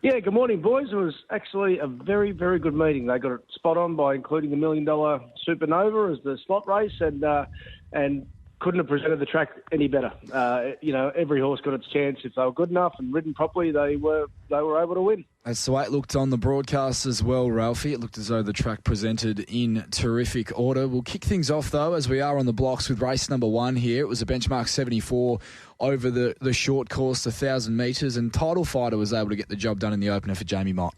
Yeah, good morning, boys. It was actually a very, very good meeting. They got it spot on by including the $1 million Supernova as the slot race, and couldn't have presented the track any better. Every horse got its chance. If they were good enough and ridden properly, they were able to win. That's the way it looked on the broadcast as well, Ralphie. It looked as though the track presented in terrific order. We'll kick things off, though, as we are on the blocks with race number 1 here. It was a benchmark 74 over the short course, the 1,000 metres, and Title Fighter was able to get the job done in the opener for Jamie Mott.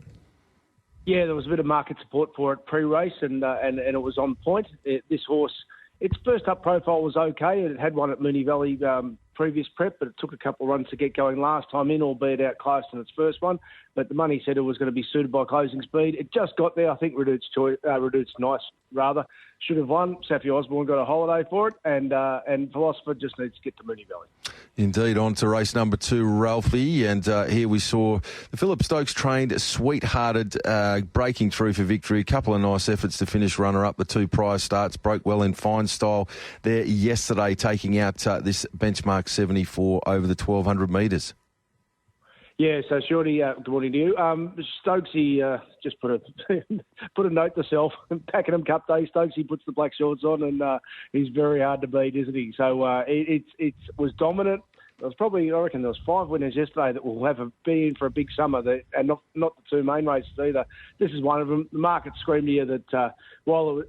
Yeah, there was a bit of market support for it pre-race, and it was on point. This horse, its first up profile was okay. It had one at Moonee Valley previous prep, but it took a couple of runs to get going last time in, albeit outclassed in its first one. But the money said it was going to be suited by closing speed. It just got there. I think Redute's Nice should have won. Saffy Osborne got a holiday for it, and Philosopher just needs to get to Moonee Valley. Indeed, on to race number 2, Ralphie, and here we saw the Phillip Stokes trained Sweethearted breaking through for victory. A couple of nice efforts to finish runner-up. The 2 prior starts broke well in fine style there yesterday, taking out this benchmark 74 over the 1,200 metres. Yeah, so Shorty, good morning to you. Stokesy just put a note to self. Pakenham Cup Day, Stokesy puts the black shorts on, and he's very hard to beat, isn't he? So it was dominant. There was probably, I reckon, there was 5 winners yesterday that will be in for a big summer, and not the 2 main races either. This is one of them. The market screamed here that while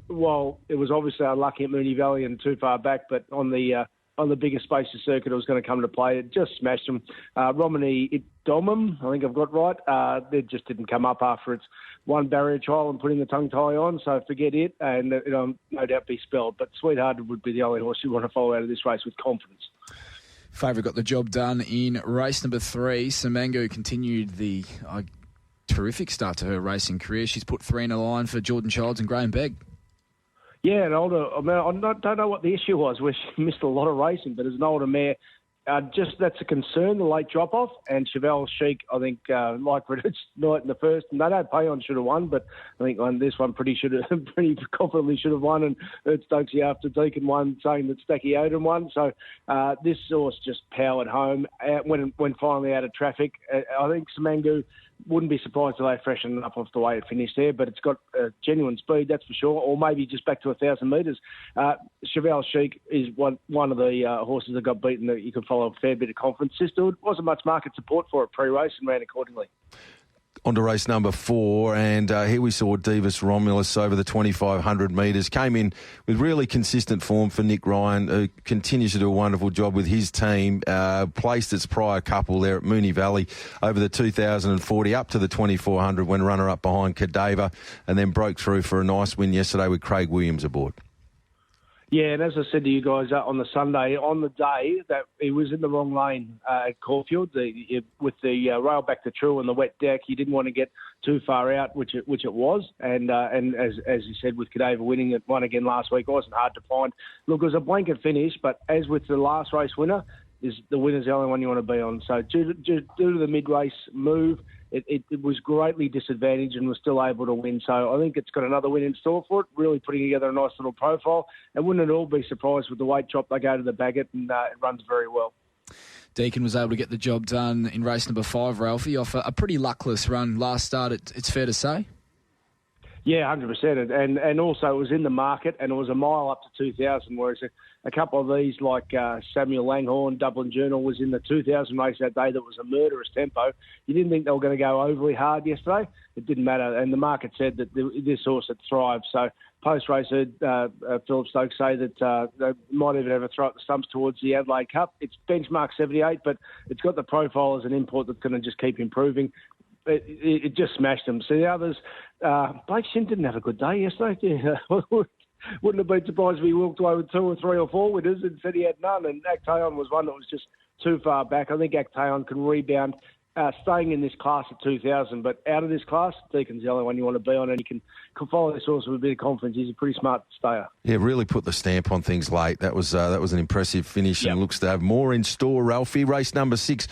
it was obviously unlucky at Moonee Valley and too far back, but on the bigger spaces circuit, it was going to come to play. It just smashed them. Romney Domum, I think I've got right. It just didn't come up after its 1 barrier trial and putting the tongue tie on, so forget it, and it'll no doubt be spelled. But Sweethearted would be the only horse you want to follow out of this race with confidence. Favourite got the job done in race number 3. Samango continued the terrific start to her racing career. She's put 3 in a line for Jordan Childs and Graham Begg. Yeah, an older. I mean, I don't know what the issue was where she missed a lot of racing, but as an older mare, that's a concern, the late drop-off. And Chevelle Chic, I think, like Redute's Night in the first, and they don't pay on should have won, but I think on this one pretty confidently should have won, and heard Stokesy after Deacon won saying that Stacky Odom won. So this horse just powered home when finally out of traffic. I think Samangu wouldn't be surprised if they freshened up off the way it finished there, but it's got genuine speed, that's for sure, or maybe just back to 1,000 metres. Chevelle Chic is one of the horses that got beaten that you could follow a fair bit of confidence. There wasn't much market support for it pre-race and ran accordingly. On to race number 4, and here we saw Divus Romulus over the 2,500 metres. Came in with really consistent form for Nick Ryan, who continues to do a wonderful job with his team. Placed its prior couple there at Moonee Valley over the 2,040 up to the 2,400 when runner-up behind Cadava, and then broke through for a nice win yesterday with Craig Williams aboard. Yeah, and as I said to you guys on the Sunday, on the day that he was in the wrong lane at Caulfield, with the rail back to true and the wet deck, he didn't want to get too far out, which it was. And as you said, with Cadava winning it one again last week, it wasn't hard to find. Look, it was a blanket finish, but as with the last race winner, the winner's the only one you want to be on. So due to the mid-race move, it was greatly disadvantaged and was still able to win. So I think it's got another win in store for it, really putting together a nice little profile. And wouldn't it all be surprised with the weight drop they go to the Bagot, and it runs very well. Deacon was able to get the job done in race number 5, Ralphie, off a pretty luckless run last start, it's fair to say. Yeah, 100%. And also it was in the market, and it was a mile up to 2,000, whereas a couple of these, like Samuel Langhorne, Dublin Journal, was in the 2,000 race that day that was a murderous tempo. You didn't think they were going to go overly hard yesterday. It didn't matter. And the market said that this horse had thrived. So post-race, heard Phillip Stokes say that they might even have a throw at the stumps towards the Adelaide Cup. It's benchmark 78, but it's got the profile as an import that's going to just keep improving. It just smashed them. So the others, Blake Shin didn't have a good day yesterday. Wouldn't have been surprised if he walked away with 2 or 3 or 4 winners and said he had none. And Actaeon was one that was just too far back. I think Actaeon can rebound staying in this class at 2,000, but out of this class, Deacon's the only one you want to be on, and he can follow this horse with a bit of confidence. He's a pretty smart stayer. Yeah, really put the stamp on things late. That was an impressive finish and looks to have more in store. Ralphy, race number 6.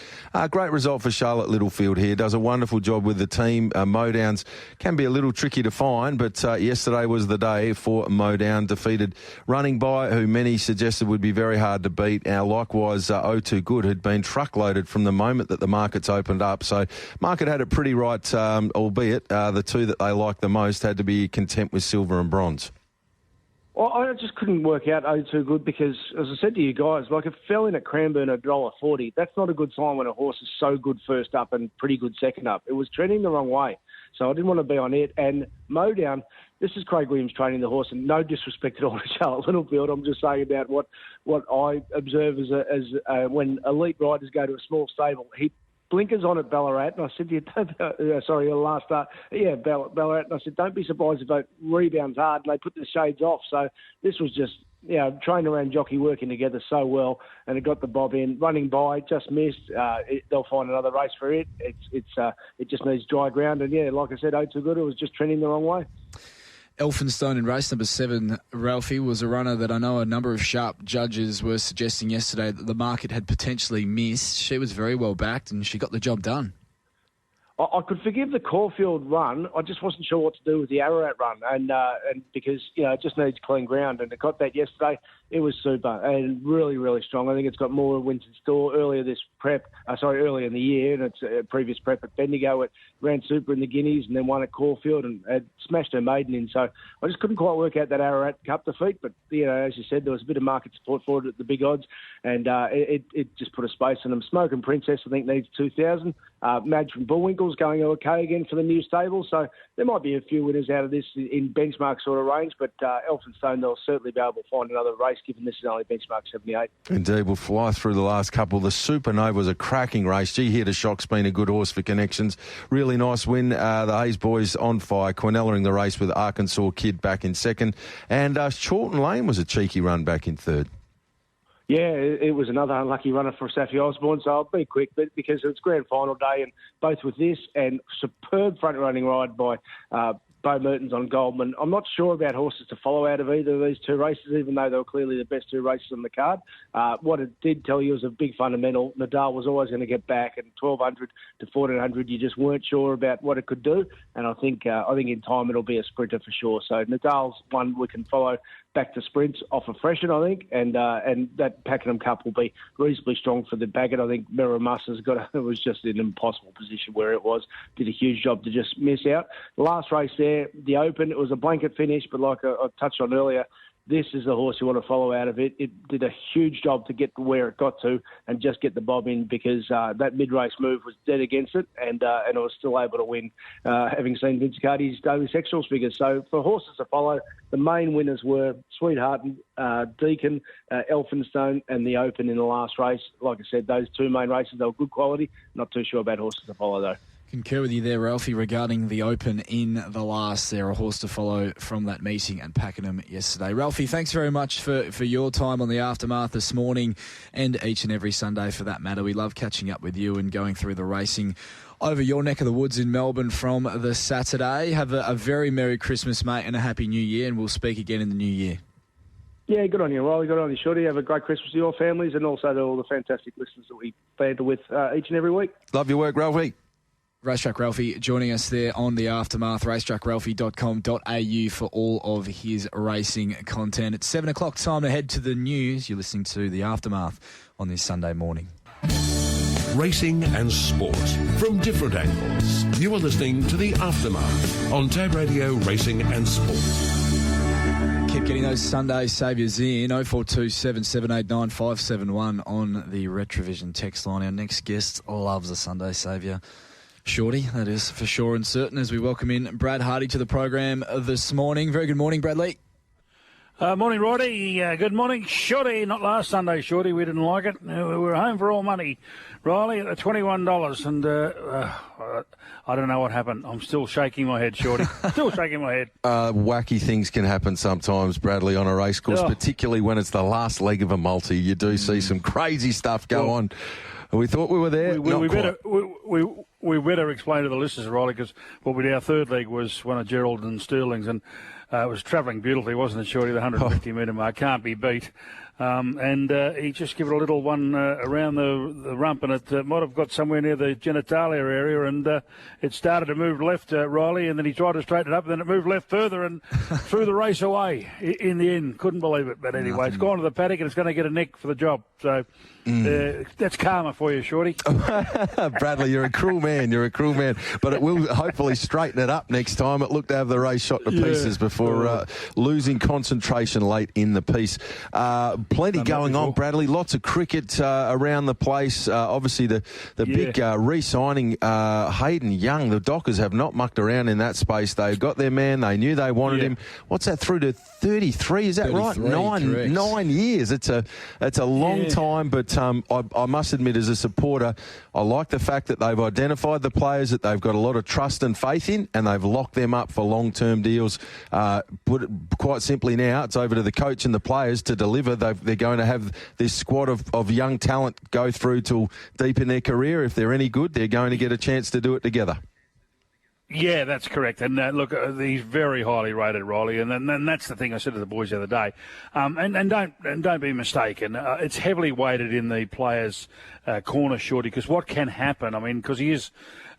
Great result for Charlotte Littlefield here. Does a wonderful job with the team. Mowdowns can be a little tricky to find, but yesterday was the day for Mowdown. Defeated Running By, who many suggested would be very hard to beat. Likewise, Oh Too Good had been truckloaded from the moment that the markets opened up. So market had it pretty right, albeit the two that they liked the most had to be content with silver and bronze. Well, I just couldn't work out Oh Too Good because, as I said to you guys, like it fell in at Cranbourne at $1.40. That's not a good sign when a horse is so good first up and pretty good second up. It was trending the wrong way, so I didn't want to be on it. And Mowdown, this is Craig Williams training the horse, and no disrespect at all to Charlotte Littlefield. I'm just saying about what I observe as when elite riders go to a small stable. He blinkers on at Ballarat, and I said to you, last start, Ballarat, and I said, don't be surprised if it rebounds hard, and they put the shades off. So this was just, train around jockey working together so well, and it got the bob in. Running By, just missed. They'll find another race for it. It just needs dry ground, and like I said, Oh Too Good, it was just trending the wrong way. Elphinstone in race number 7, Ralphie, was a runner that I know a number of sharp judges were suggesting yesterday that the market had potentially missed. She was very well backed and she got the job done. I could forgive the Caulfield run. I just wasn't sure what to do with the Ararat run, and because it just needs clean ground, and it got that yesterday. It was super and really, really strong. I think it's got more wins in store. Earlier in the year, and it's a previous prep at Bendigo. It ran super in the Guineas and then won at Caulfield and had smashed her maiden in. So I just couldn't quite work out that Ararat Cup defeat. But as you said, there was a bit of market support for it at the big odds, and it just put a space on them. Smoking Princess, I think, needs 2,000. Madge from Bullwinkle's going okay again for the new stable. So there might be a few winners out of this in benchmark sort of range, but Elphinstone, they'll certainly be able to find another race, given this is only benchmark 78. Indeed, we'll fly through the last couple. The Supernova was a cracking race. Gee, Here to Shock's been a good horse for connections. Really nice win. The Hayes boys on fire. Cornellaing the race with Arkansas Kid back in second. And Chawton Lane was a cheeky run back in third. Yeah, it was another unlucky runner for Saffy Osborne, so I'll be quick, but because it's grand final day, and both with this and superb front-running ride by Bo Mertens on Goldman. I'm not sure about horses to follow out of either of these two races, even though they were clearly the best two races on the card. What it did tell you was a big fundamental. Nadal was always going to get back, and 1,200 to 1,400, you just weren't sure about what it could do. And I think in time it'll be a sprinter for sure. So Nadal's one we can follow back to sprints off a freshen, I think, and that Pakenham Cup will be reasonably strong for the Baggett. I think Miramussa's it was just in an impossible position where it was. Did a huge job to just miss out. The last race there, the Open, it was a blanket finish, but like I touched on earlier, this is the horse you want to follow out of it. It did a huge job to get to where it got to and just get the bob in, because that mid-race move was dead against it, and it was still able to win, having seen Vince Cardi's daily sectionals figures. So for horses to follow, the main winners were Sweetheart, Deacon, Elphinstone, and the Open in the last race. Like I said, those two main races, they were good quality. Not too sure about horses to follow, though. Concur with you there, Ralphie, regarding the Open in the last. There, a horse to follow from that meeting at Pakenham yesterday. Ralphie, thanks very much for your time on the Aftermath this morning, and each and every Sunday for that matter. We love catching up with you and going through the racing over your neck of the woods in Melbourne from the Saturday. Have a very Merry Christmas, mate, and a Happy New Year, and we'll speak again in the new year. Yeah, good on you, Rylie. Good on you, Shorty. Have a great Christmas to your families, and also to all the fantastic listeners that we banter with each and every week. Love your work, Ralphie. Racetrack Ralphy joining us there on the Aftermath, racetrackralphy.com.au for all of his racing content. It's 7 o'clock, time to head to the news. You're listening to the Aftermath on this Sunday morning. Racing and sport from different angles. You are listening to the Aftermath on Tab Radio Racing and Sport. Keep getting those Sunday saviours in. 0427 789 571 on the Retrovision text line. Our next guest loves a Sunday saviour. Shorty, that is for sure and certain, as we welcome in Brad Hardie to the program this morning. Very good morning, Bradley. Morning, Roddy. Good morning, Shorty. Not last Sunday, Shorty. We didn't like it. We were home for all money, Rylie, at $21. And I don't know what happened. I'm still shaking my head, Shorty. Still shaking my head. Wacky things can happen sometimes, Bradley, on a race course, particularly when it's the last leg of a multi. You do see some crazy stuff go on. We thought we were there. we better explain to the listeners, Riley, because our third leg was one of Gerald and Sterling's, and it was travelling beautifully, wasn't it, Shorty? The 150-metre mark can't be beat. And he just gave it a little one around the rump, and it might have got somewhere near the genitalia area, and it started to move left, Riley, and then he tried to straighten it up, and then it moved left further and threw the race away in the end. Couldn't believe it, but anyway, It's gone to the paddock, and it's going to get a neck for the job. So that's karma for you, Shorty. Bradley, you're a cruel man. But it will hopefully straighten it up next time. It looked to have the race shot to pieces before losing concentration late in the piece. Plenty going on, Bradley. Lots of cricket around the place. Obviously, the big re-signing Hayden Young. The Dockers have not mucked around in that space. They've got their man. They knew they wanted him. What's that, through to 33? Is that right? 9 years. It's a long time, but I must admit, as a supporter, I like the fact that they've identified the players that they've got a lot of trust and faith in, and they've locked them up for long-term deals. Put it quite simply now, it's over to the coach and the players to deliver. They're going to have this squad of young talent go through till deep in their career. If they're any good, they're going to get a chance to do it together. Yeah, that's correct. And look, he's very highly rated, Riley, and that's the thing I said to the boys the other day. And don't be mistaken, it's heavily weighted in the players' corner, Shorty, because what can happen? I mean, because he is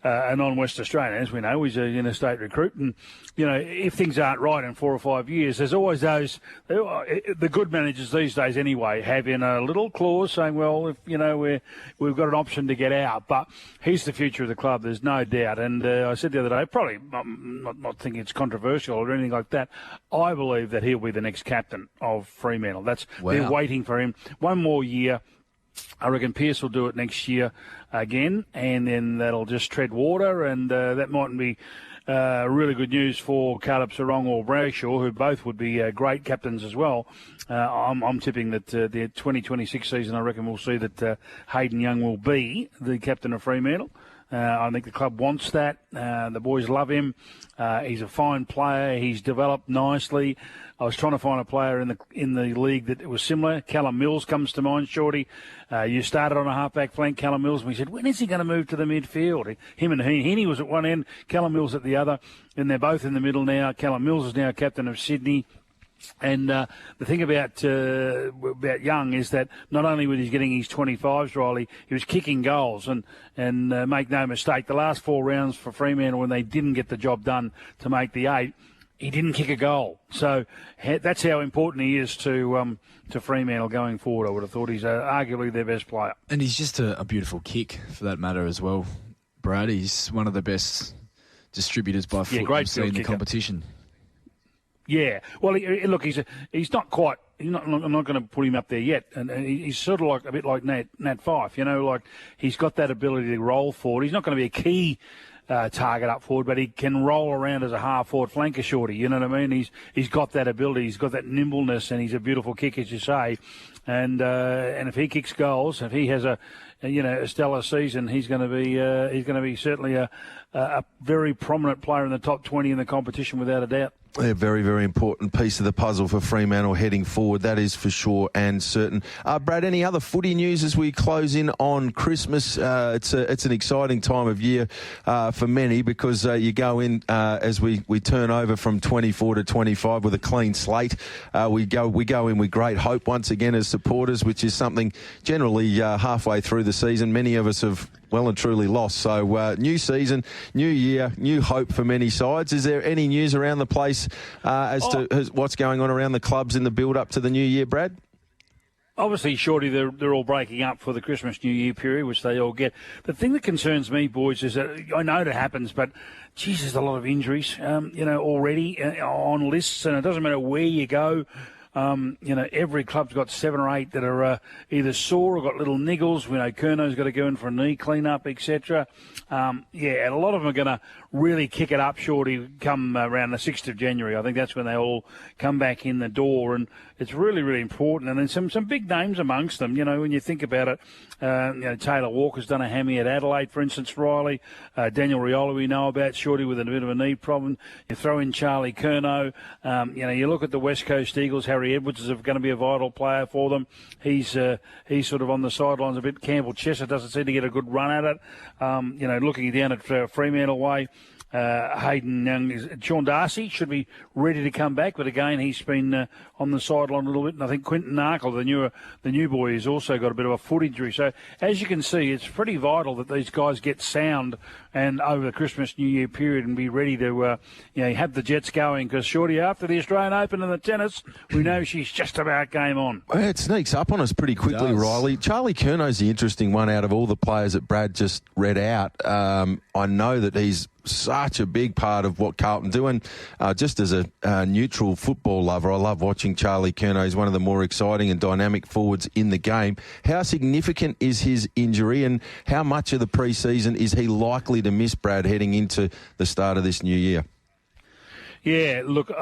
a non-West Australian, as we know, he's an interstate recruit, and if things aren't right in 4 or 5 years, there's always those. The good managers these days, anyway, have in a little clause saying, well, if we've got an option to get out, but he's the future of the club. There's no doubt. And I said the other day, probably not thinking it's controversial or anything like that. I believe that he'll be the next captain of Fremantle. They're waiting for him one more year. I reckon Pearce will do it next year again, and then that'll just tread water, and that mightn't be really good news for Caleb Sarong or Brayshaw, who both would be great captains as well. I'm tipping that the 2026 season, I reckon we'll see that Hayden Young will be the captain of Fremantle. I think the club wants that. The boys love him. He's a fine player. He's developed nicely. I was trying to find a player in the league that was similar. Callum Mills comes to mind, Shorty. You started on a half-back flank, Callum Mills, and we said, when is he going to move to the midfield? Him and Heaney was at one end, Callum Mills at the other, and they're both in the middle now. Callum Mills is now captain of Sydney. And the thing about Young is that not only was he getting his 25s, Riley, he was kicking goals. And make no mistake, the last 4 rounds for Fremantle, when they didn't get the job done to make the 8, he didn't kick a goal. So that's how important he is to Fremantle going forward. I would have thought he's arguably their best player. And he's just a beautiful kick, for that matter, as well, Brad. He's one of the best distributors by foot I've seen in the competition. Yeah, well, look, he's not quite. I'm not going to put him up there yet, and he's sort of a bit like Nat Fyfe, like he's got that ability to roll forward. He's not going to be a key target up forward, but he can roll around as a half-forward flanker, Shorty. You know what I mean? He's got that ability. He's got that nimbleness, and he's a beautiful kick, as you say. And if he kicks goals, if he has a stellar season, he's going to be certainly a very prominent player in the top 20 in the competition, without a doubt. A very, very important piece of the puzzle for Fremantle heading forward, that is for sure and certain. Brad, any other footy news as we close in on Christmas? It's an exciting time of year for many, because you go in as we turn over from 24 to 25 with a clean slate. We go in with great hope once again as supporters, which is something generally halfway through the season many of us have well and truly lost. So new season, new year, new hope for many sides. Is there any news around the place as to what's going on around the clubs in the build-up to the new year, Brad? Obviously, Shorty, they're all breaking up for the Christmas New Year period, which they all get. The thing that concerns me, boys, is that I know it happens, but geez, there's a lot of injuries, already on lists, and it doesn't matter where you go. Every club's got 7 or 8 that are either sore or got little niggles. We know Kerno's got to go in for a knee clean-up, etc. And a lot of them are going to really kick it up, Shorty, come around the 6th of January. I think that's when they all come back in the door, and it's really, really important. And then some big names amongst them, when you think about it. Taylor Walker's done a hammy at Adelaide, for instance, Rylie. Daniel Rioli we know about, Shorty with a bit of a knee problem. You throw in Charlie Curnow. You look at the West Coast Eagles. Harry Edwards is going to be a vital player for them. He's sort of on the sidelines a bit. Campbell Chester doesn't seem to get a good run at it. Looking down at Fremantle way, Hayden Young, Sean Darcy should be ready to come back, but again he's been on the sideline a little bit. And I think Quinton Narkle, the new boy, has also got a bit of a foot injury. So as you can see, it's pretty vital that these guys get sound and over the Christmas New Year period and be ready to have the Jets going. Because Shorty, after the Australian Open and the tennis, we know she's just about game on. Well, it sneaks up on us pretty quickly, Rylie. Charlie Curnow's the interesting one out of all the players that Brad just read out. I know that he's such a big part of what Carlton do, and just as a neutral football lover, I love watching Charlie Curnow. He's one of the more exciting and dynamic forwards in the game. How significant is his injury, and how much of the pre-season is he likely to miss, Brad, heading into the start of this new year? Yeah, look,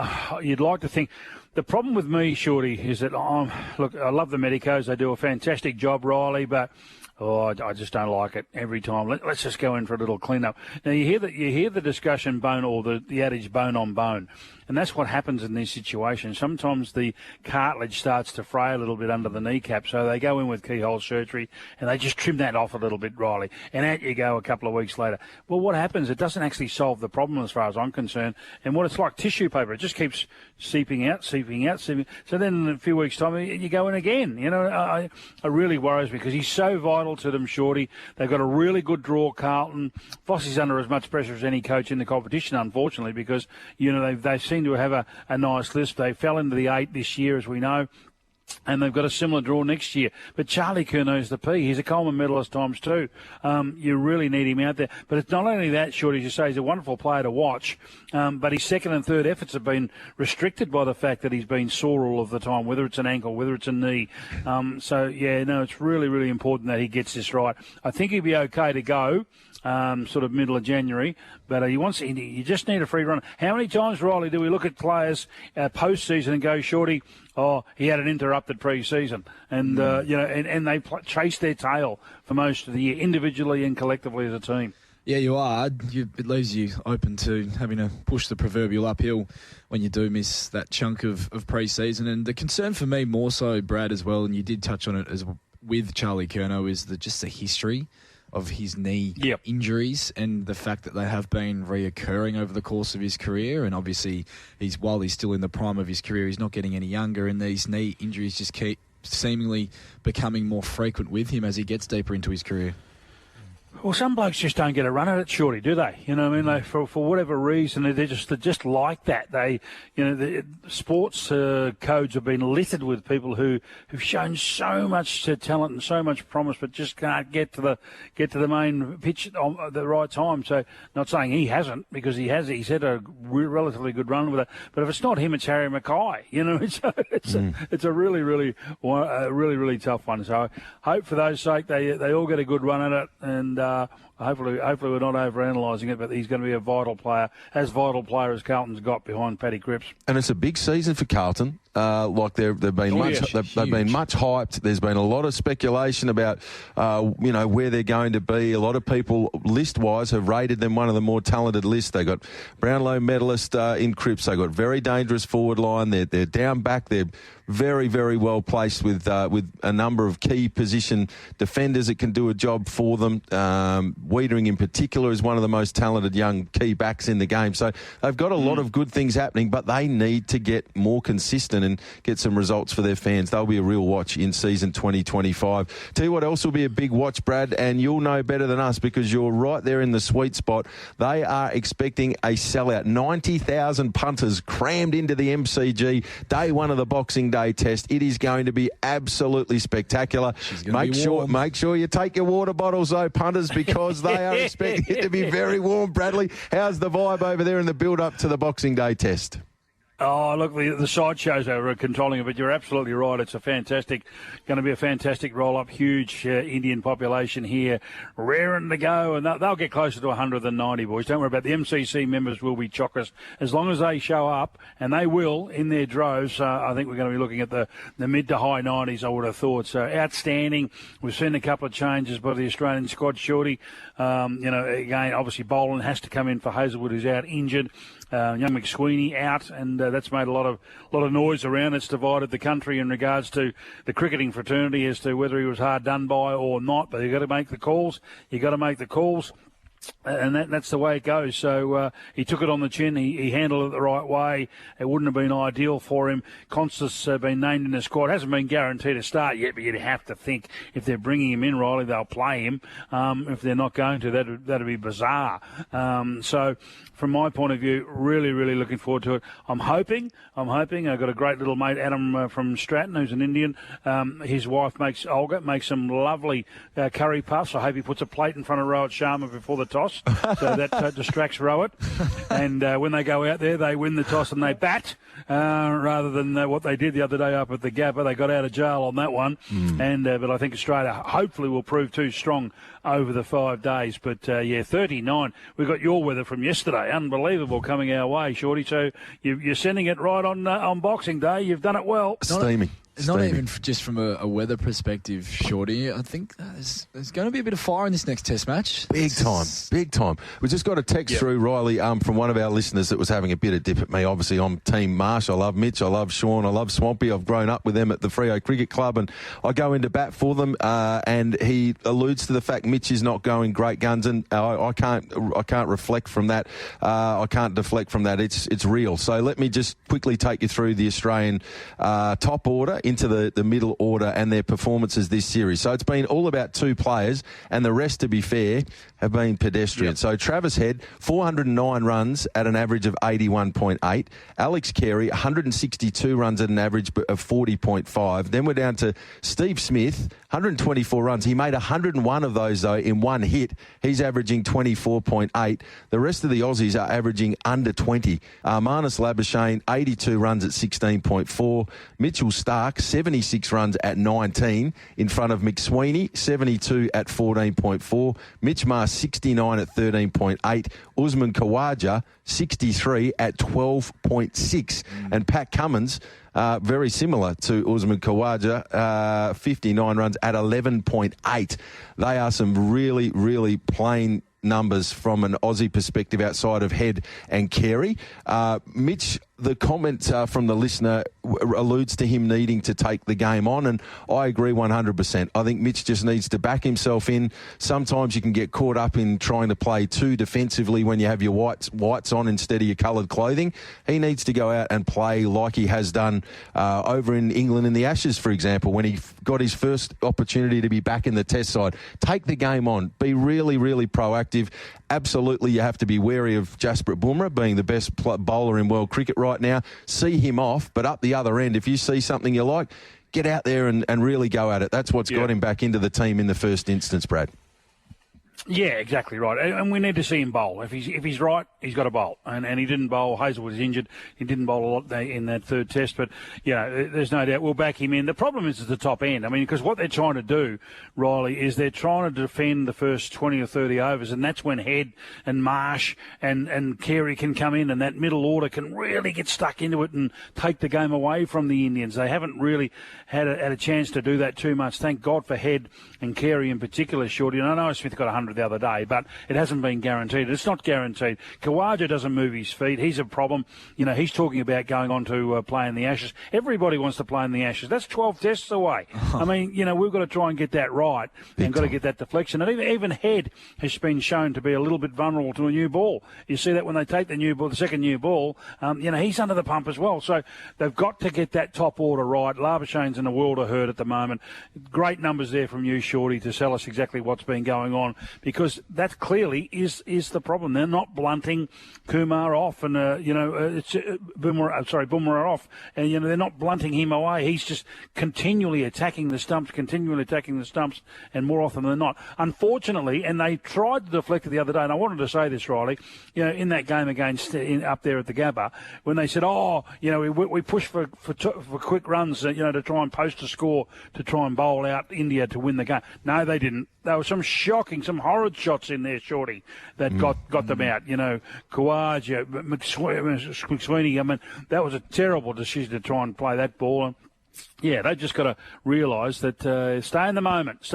you'd like to think. The problem with me, Shorty, is that I love the medicos. They do a fantastic job, Rylie, but I just don't like it every time. Let's just go in for a little clean-up. Now, you hear the discussion bone, or the adage bone on bone, and that's what happens in these situations. Sometimes the cartilage starts to fray a little bit under the kneecap, so they go in with keyhole surgery, and they just trim that off a little bit, Rylie, and out you go a couple of weeks later. Well, what happens, it doesn't actually solve the problem as far as I'm concerned, and what it's like tissue paper, it just keeps seeping out. So then in a few weeks' time, you go in again. I really worries me because he's so vital to them, Shorty. They've got a really good draw, Carlton. Fossey's under as much pressure as any coach in the competition, unfortunately, because they seem to have a nice list. They fell into the 8 this year, as we know, and they've got a similar draw next year. But Charlie Curnow's the P. He's a Coleman medalist times 2. You really need him out there. But it's not only that, Shorty, as you say, he's a wonderful player to watch, but his second and third efforts have been restricted by the fact that he's been sore all of the time, whether it's an ankle, whether it's a knee. It's really, really important that he gets this right. I think he'll be okay to go. Sort of middle of January, but you just need a free run. How many times, Rylie, do we look at players post-season and go, Shorty, he had an interrupted pre-season, and and they chase their tail for most of the year, individually and collectively as a team. Yeah, you are. It leaves you open to having to push the proverbial uphill when you do miss that chunk of pre-season. And the concern for me more so, Brad, as well, and you did touch on it as with Charlie Curnow, is just the history of his knee injuries and the fact that they have been reoccurring over the course of his career. And obviously, while he's still in the prime of his career, he's not getting any younger, and these knee injuries just keep seemingly becoming more frequent with him as he gets deeper into his career. Well, some blokes just don't get a run at it, Shorty, do they? They, for whatever reason, they're just like that. The sports codes have been littered with people who've shown so much talent and so much promise, but just can't get to the main pitch at the right time. So, not saying he hasn't, because he has. He's had a relatively good run with it. But if it's not him, it's Harry Mackay. It's a really, really tough one. So, I hope for those sake they all get a good run at it, and hopefully we're not overanalyzing it, but he's going to be a vital player as Carlton's got behind Paddy Cripps. And it's a big season for Carlton. They've been much hyped. There's been a lot of speculation about where they're going to be. A lot of people list-wise have rated them one of the more talented lists. They got Brownlow medalist in Cripps. They got very dangerous forward line. They're down back. They're very, very well placed with a number of key position defenders that can do a job for them. Wiedering in particular is one of the most talented young key backs in the game. So they've got a lot of good things happening, but they need to get more consistent and get some results for their fans. They'll be a real watch in season 2025. Tell you what else will be a big watch, Brad, and you'll know better than us because you're right there in the sweet spot. They are expecting a sellout. 90,000 punters crammed into the MCG day one of the Boxing Day test. It is going to be absolutely spectacular. Make sure you take your water bottles, though, punters, because they are expecting it to be very warm. Bradley, how's the vibe over there in the build-up to the Boxing Day test? Oh, look, the sideshows are controlling it, but you're absolutely right. It's going to be a fantastic roll-up, huge Indian population here, raring to go, and they'll get closer to 100 than 90, boys. Don't worry about the MCC members will be chockers. As long as they show up, and they will in their droves, I think we're going to be looking at the mid to high 90s, I would have thought. So outstanding. We've seen a couple of changes by the Australian squad, Shorty. Again, obviously Boland has to come in for Hazelwood, who's out injured. Young McSweeney out, and that's made a lot of noise around. It's divided the country in regards to the cricketing fraternity as to whether he was hard done by or not. But you've got to make the calls. And that's the way it goes. So he took it on the chin. He handled it the right way. It wouldn't have been ideal for him. Constas been named in the squad. Hasn't been guaranteed to start yet, but you'd have to think if they're bringing him in, Rylie, they'll play him. If they're not going to, that'd be bizarre. So from my point of view, really, really looking forward to it. I'm hoping. I've got a great little mate, Adam from Stratton, who's an Indian. His wife Olga makes some lovely curry puffs. I hope he puts a plate in front of Rohit Sharma before the toss, so that distracts Rohit. And when they go out there, they win the toss and they bat, rather than what they did the other day up at the Gabba. They got out of jail on that one. But I think Australia hopefully will prove too strong over the 5 days. But 39. We got your weather from yesterday. Unbelievable coming our way, Shorty. So you're sending it right on Boxing Day. You've done it well. Steaming. Not even just from a weather perspective, Shorty. I think there's going to be a bit of fire in this next Test match. Big time. We just got a text through, Rylie, from one of our listeners that was having a bit of dip at me. Obviously, I'm Team Marsh. I love Mitch. I love Sean. I love Swampy. I've grown up with them at the Freo Cricket Club, and I go into bat for them. And he alludes to the fact Mitch is not going great guns, and I can't reflect from that. I can't deflect from that. It's real. So let me just quickly take you through the Australian top order into the middle order and their performances this series. So it's been all about two players, and the rest, to be fair, have been pedestrian. Yep. So Travis Head, 409 runs at an average of 81.8. Alex Carey, 162 runs at an average of 40.5. Then we're down to Steve Smith, 124 runs. He made 101 of those, though, in one hit. He's averaging 24.8. The rest of the Aussies are averaging under 20. Marnus Labuschagne, 82 runs at 16.4. Mitchell Stark, 76 runs at 19 in front of McSweeney, 72 at 14.4. Mitch Marsh, 69 at 13.8. Usman Khawaja, 63 at 12.6. And Pat Cummins, very similar to Usman Khawaja, 59 runs at 11.8. They are some really, really plain numbers from an Aussie perspective outside of Head and Carey. Mitch, the comment from the listener alludes to him needing to take the game on, and I agree 100%. I think Mitch just needs to back himself in. Sometimes you can get caught up in trying to play too defensively when you have your whites on instead of your coloured clothing. He needs to go out and play like he has done over in England in the Ashes, for example, when he got his first opportunity to be back in the Test side. Take the game on. Be really, really proactive. Absolutely, you have to be wary of Jasprit Bumrah being the best bowler in world cricket right now. See him off, but up the other end, if you see something you like, get out there and really go at it. That's what's got him back into the team in the first instance, Brad. Yeah, exactly right. And we need to see him bowl. If he's right, he's got to bowl. And he didn't bowl. Hazelwood is injured. He didn't bowl a lot in that third test. But, there's no doubt we'll back him in. The problem is at the top end. I mean, because what they're trying to do, Rylie, is they're trying to defend the first 20 or 30 overs. And that's when Head and Marsh and Carey can come in, and that middle order can really get stuck into it and take the game away from the Indians. They haven't really had a chance to do that too much. Thank God for Head and Carey in particular, Shorty. And I know Smith got 100 the other day, but it hasn't been guaranteed. It's not guaranteed. Khawaja doesn't move his feet. He's a problem. He's talking about going on to play in the Ashes. Everybody wants to play in the Ashes. That's 12 tests away. I mean, we've got to try and get that right and got to get that deflection. And even Head has been shown to be a little bit vulnerable to a new ball. You see that when they take the second new ball, he's under the pump as well. So they've got to get that top order right. Labuschagne's in a world of hurt at the moment. Great numbers there from you, Shorty, to tell us exactly what's been going on, because that clearly is the problem. They're not blunting Kumar off, and Bumrah off, and they're not blunting him away. He's just continually attacking the stumps, and more often than not, unfortunately. And they tried to deflect it the other day. And I wanted to say this, Riley, in that game against up there at the Gabba, when they said, we push for quick runs, to try and post a score to try and bowl out India to win the game. No, they didn't. There were some horrid shots in there, Shorty, that got them out. Khawaja, McSweeney. I mean, that was a terrible decision to try and play that ball. Yeah, they've just got to realise that stay in the moment.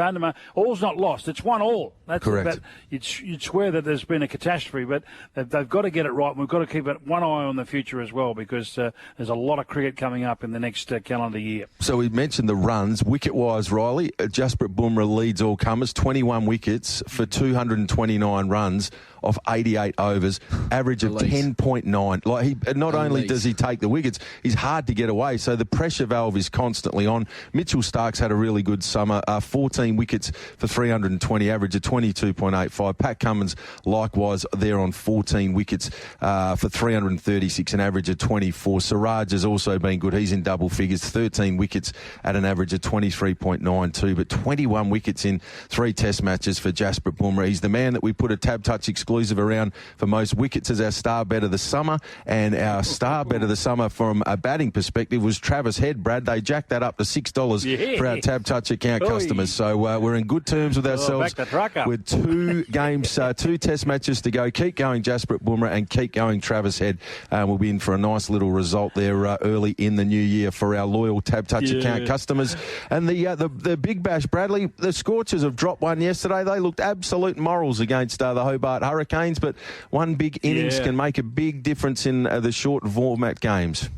All's not lost. It's 1-1. That's correct. You'd swear that there's been a catastrophe, but they've got to get it right. And we've got to keep one eye on the future as well, because there's a lot of cricket coming up in the next calendar year. So we mentioned the runs. Wicket-wise, Rylie, Jasprit Bumrah leads all comers, 21 wickets for 229 runs off 88 overs, average of 10.9. Not only does he take the wickets, he's hard to get away, so the pressure valve is constantly on. Mitchell Stark's had a really good summer, 14 wickets for 320, average of 22.85. Pat Cummins, likewise, there on 14 wickets for 336, an average of 24. Siraj has also been good. He's in double figures, 13 wickets at an average of 23.92, but 21 wickets in 3 test matches for Jasprit Bumrah. He's the man that we put a Tab Touch exclusive around for most wickets as our star bet of the summer, and our star bet of the summer from a batting perspective was Travis Head. Brad, they jacked that up to $6 for our Tab Touch account customers, so we're in good terms with ourselves with 2 games, 2 test matches to go. Keep going Jasprit Bumrah and keep going Travis Head. We'll be in for a nice little result there early in the new year for our loyal Tab Touch account customers. And the Big Bash, Bradley, the Scorchers have dropped one yesterday. They looked absolute morals against the Hobart Hurricanes, but one big innings can make a big difference in the short format games.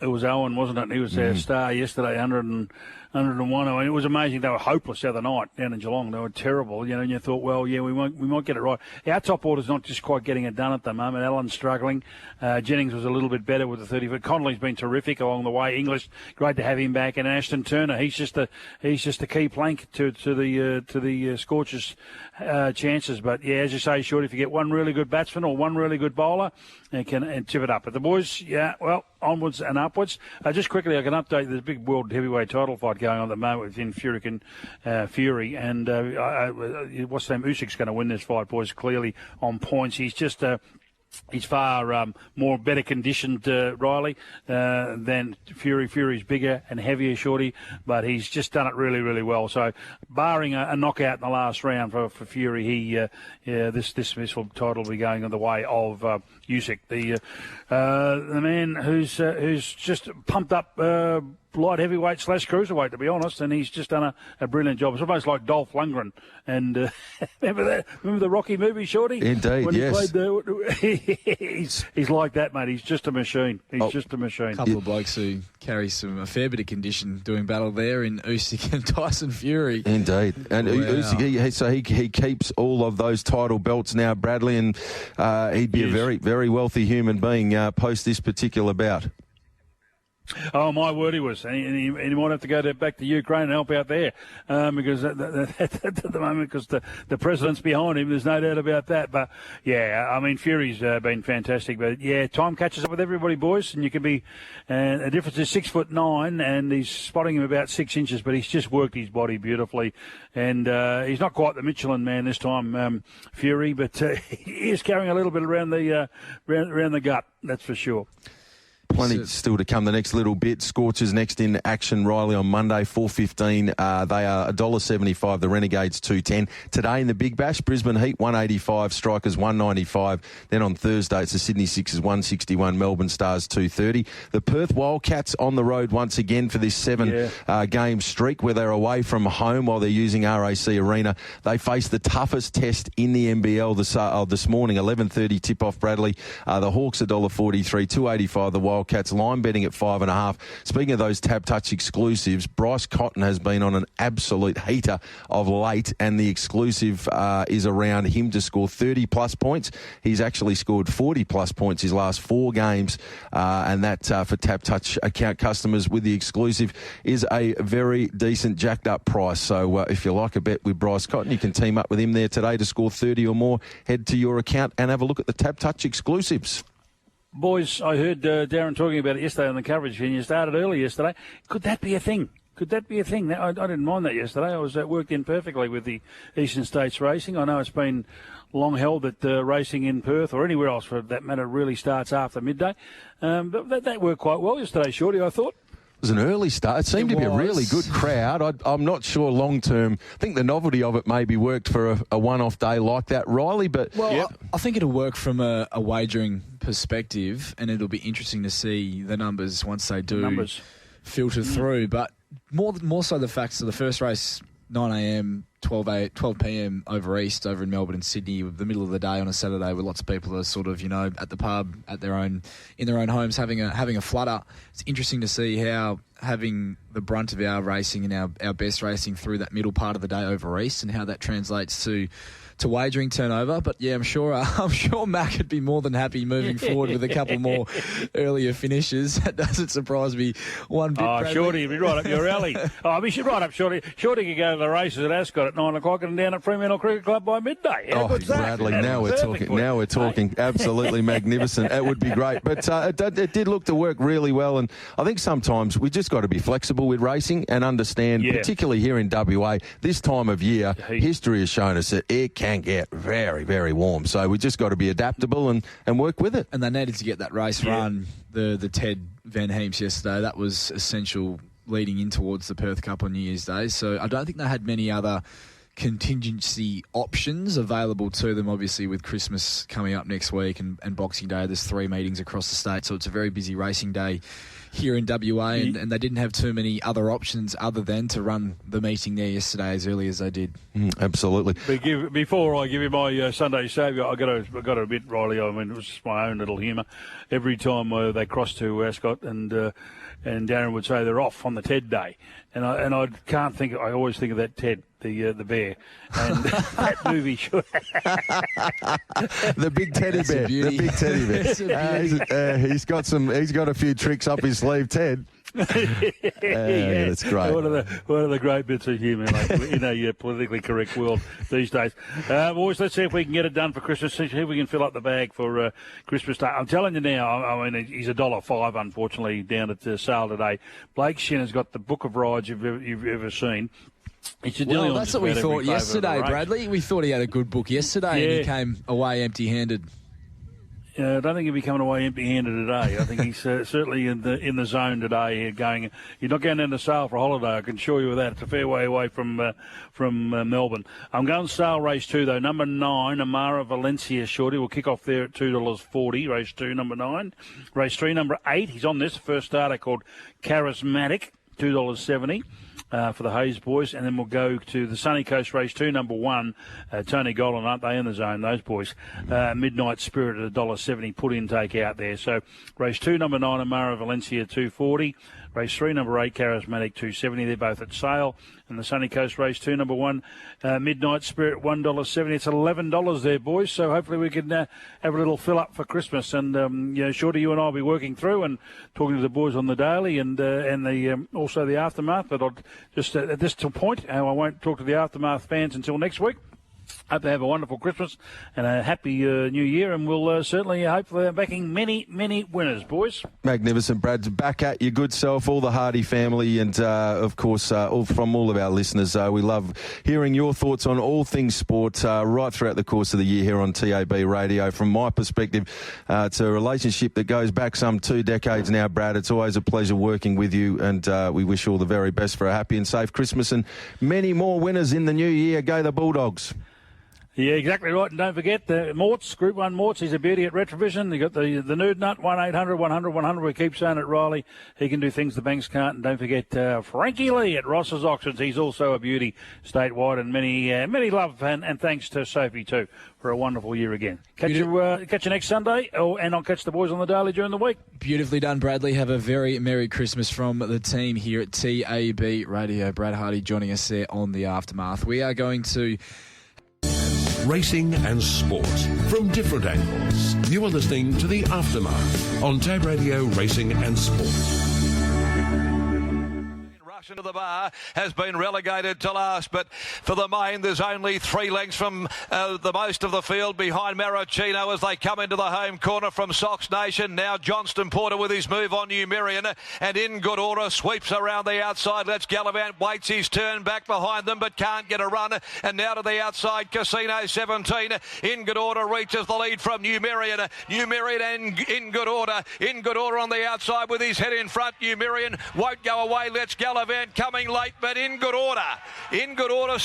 It was Owen, wasn't it? He was our star yesterday, 101. I mean, it was amazing. They were hopeless the other night down in Geelong. They were terrible, and you thought, well, we might get it right. Our top order's not just quite getting it done at the moment. Allen's struggling. Jennings was a little bit better with the 30, but Connolly's been terrific along the way. English, great to have him back, and Ashton Turner, he's just a key plank to the Scorchers' chances. But as you say, Short, if you get one really good batsman or one really good bowler, and tip it up. But the boys, onwards and upwards. Just quickly, I can update. There's a big world heavyweight title fight going on at the moment within Furyk and Fury. And what's the name? Usyk's going to win this fight, boys, clearly on points. He's just... He's far more better conditioned, Rylie, than Fury. Fury's bigger and heavier, Shorty, but he's just done it really, really well. So, barring a knockout in the last round for Fury, this title will be going on the way of Usyk, the man who's just pumped up light heavyweight / cruiserweight, to be honest, and he's just done a brilliant job. It's almost like Dolph Lundgren. And remember the Rocky movie, Shorty? Indeed, when he yes. He's like that, mate. He's just a machine. Just a machine. A couple of blokes who carry a fair bit of condition doing battle there in Usyk and Tyson Fury. Indeed. And Usyk, he keeps all of those title belts now, Bradley, and he'd be a very, very wealthy human being post this particular bout. Oh, my word, he was. And he might have to go back to Ukraine and help out there because at the moment, because the president's behind him, there's no doubt about that. But, I mean, Fury's been fantastic. But, time catches up with everybody, boys, and you can be the difference is 6'9", and he's spotting him about 6 inches, but he's just worked his body beautifully. And he's not quite the Michelin man this time, Fury, but he is carrying a little bit around the gut, that's for sure. Plenty still to come the next little bit. Scorchers next in action, Rylie, on Monday, 4:15. They are $1.75, the Renegades 2.10. Today in the Big Bash, Brisbane Heat 185, Strikers 195. Then on Thursday, it's the Sydney Sixers 161, Melbourne Stars 230. The Perth Wildcats on the road once again for this 7-game streak where they're away from home while they're using RAC Arena. They face the toughest test in the NBL this morning, 11:30 tip-off, Bradley. The Hawks $1.43, 285, the Wildcats Wildcats, line betting at 5.5. Speaking of those Tab Touch exclusives, Bryce Cotton has been on an absolute heater of late, and the exclusive is around him to score 30-plus points. He's actually scored 40-plus points his last 4 games, and that for Tab Touch account customers with the exclusive is a very decent jacked-up price. So if you like a bet with Bryce Cotton, you can team up with him there today to score 30 or more. Head to your account and have a look at the Tab Touch exclusives. Boys, I heard Darren talking about it yesterday on the coverage, and you started early yesterday. Could that be a thing? Could that be a thing? I didn't mind that yesterday. I was worked in perfectly with the Eastern States racing. I know it's been long held that racing in Perth or anywhere else, for that matter, really starts after midday. But that worked quite well yesterday, Shorty, I thought. It was an early start. It seemed to be a really good crowd. I'm not sure long term. I think the novelty of it maybe worked for a one-off day like that, Riley. But I think it'll work from a wagering perspective, and it'll be interesting to see the numbers once they do filter through. But more so the facts of the first race, 9 a.m, 12 p.m. over east, over in Melbourne and Sydney, the middle of the day on a Saturday, where lots of people are sort of, at the pub, in their own homes, having a flutter. It's interesting to see how having the brunt of our racing and our best racing through that middle part of the day over east, and how that translates to wagering turnover. But yeah, I'm sure Mac would be more than happy moving forward with a couple more earlier finishes. That doesn't surprise me one bit. Oh, Shorty, you'd be right up your alley. We should right up Shorty. Shorty could go to the races at Ascot at 9 o'clock and down at Fremantle Cricket Club by midday. Bradley, now we're talking. Absolutely magnificent. It would be great. But it did look to work really well, and I think sometimes we just got to be flexible with racing and understand, particularly here in WA, this time of year, history has shown us that it can get very, very warm. So we just got to be adaptable and work with it. And they needed to get that race run, the Ted Van Heems yesterday. That was essential leading in towards the Perth Cup on New Year's Day. So I don't think they had many other contingency options available to them, obviously, with Christmas coming up next week and Boxing Day. There's 3 meetings across the state, so it's a very busy racing day here in WA, and they didn't have too many other options other than to run the meeting there yesterday as early as they did. Absolutely. Before I give you my Sunday saviour, I got to admit, Riley, I mean, it was just my own little humour. Every time they crossed to Ascot and Darren would say they're off on the Ted Day, and I can't think. I always think of that Ted, the bear, and that movie. The big teddy bear. The big teddy bear. He's got a few tricks up his sleeve, Ted. That's great. One of the great bits of humour, your politically correct world these days. Boys, let's see if we can get it done for Christmas. See if we can fill up the bag for Christmas Day. I'm telling you now, I mean, he's $1.05, unfortunately, down at sale today. Blake Shin has got the book of rides you've ever seen. Well, that's what we thought yesterday, Bradley. We thought he had a good book yesterday, and he came away empty-handed. I don't think he'll be coming away empty-handed today. I think he's certainly in the zone today. You're not going down to Sale for a holiday. I can assure you of that. It's a fair way away from Melbourne. I'm going to Sale race 2 though. Number 9, Amara Valencia, Shorty, will kick off there at $2.40. Race 2, number 9. Race 3, number 8. He's on this first starter called Charismatic, $2.70. For the Hayes boys, and then we'll go to the Sunny Coast race 2, number 1. Tony Golan, aren't they in the zone, those boys? Midnight Spirit at $1.70, put in, take out there. So race 2, number 9, Amara Valencia, $2.40. Race 3, number 8, Charismatic, $2.70. They're both at sale. And the Sunny Coast race 2, number 1, Midnight Spirit, $1.70. It's $11 there, boys. So hopefully we can have a little fill up for Christmas. And Shorty, you and I will be working through and talking to the boys on the daily and also the aftermath. But I'll just at this point, I won't talk to the aftermath fans until next week. Hope they have a wonderful Christmas and a happy New Year, and we'll certainly hopefully backing many, many winners, boys. Magnificent, Brad. Back at your good self, all the Hardie family, and of course, from all of our listeners. We love hearing your thoughts on all things sport right throughout the course of the year here on TAB Radio. From my perspective, it's a relationship that goes back some 2 decades now, Brad. It's always a pleasure working with you, and we wish you all the very best for a happy and safe Christmas and many more winners in the new year. Go the Bulldogs. Yeah, exactly right. And don't forget the Morts, Group 1 Morts. He's a beauty at Retrovision. You got the Nude Nut, 1-800-100-100. We keep saying it, Rylie. He can do things the banks can't. And don't forget Frankie Lee at Ross's Auctions. He's also a beauty statewide. And many love and thanks to Sophie too for a wonderful year again. Catch you next Sunday, and I'll catch the boys on the daily during the week. Beautifully done, Bradley. Have a very Merry Christmas from the team here at TAB Radio. Brad Hardie joining us there on the Aftermath. We are going to Racing and sport from different angles. You are listening to The Aftermath on Tab Radio Racing and Sport. Rush into the bar has been relegated to last, but for the main there's only 3 lengths from the most of the field behind Maricino as they come into the home corner from Sox Nation. Now Johnston Porter with his move on Numerian, and In Good Order sweeps around the outside. Let's Gallivant waits his turn back behind them but can't get a run, and now to the outside Casino 17. In Good Order reaches the lead from Numerian and In Good Order on the outside with his head in front. Numerian won't go away. Let's Gallivant coming late, but In Good Order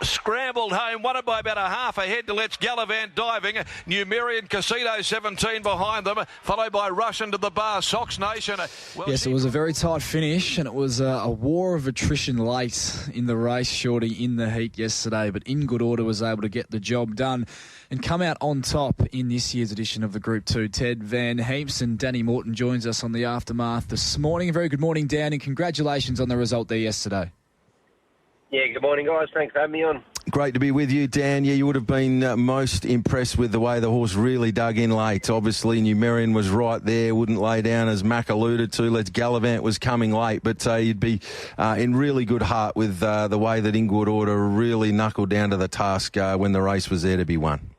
scrambled home, won it by about a half ahead to Let's Gallivant diving. Numerian Casino 17 behind them, followed by Rush into the bar, Sox Nation. Yes, it was a very tight finish, and it was a war of attrition late in the race, Shorty, in the heat yesterday, but In Good Order was able to get the job done and come out on top in this year's edition of the Group 2. Ted Van Heeps and Danny Morton joins us on the Aftermath this morning. A very good morning, Dan, and congratulations on the result there yesterday. Yeah, good morning, guys. Thanks for having me on. Great to be with you, Dan. Yeah, you would have been most impressed with the way the horse really dug in late. Obviously, Numerian was right there, wouldn't lay down, as Mac alluded to. Let's Gallivant was coming late, but you'd be in really good heart with the way that In Good Order really knuckled down to the task when the race was there to be won.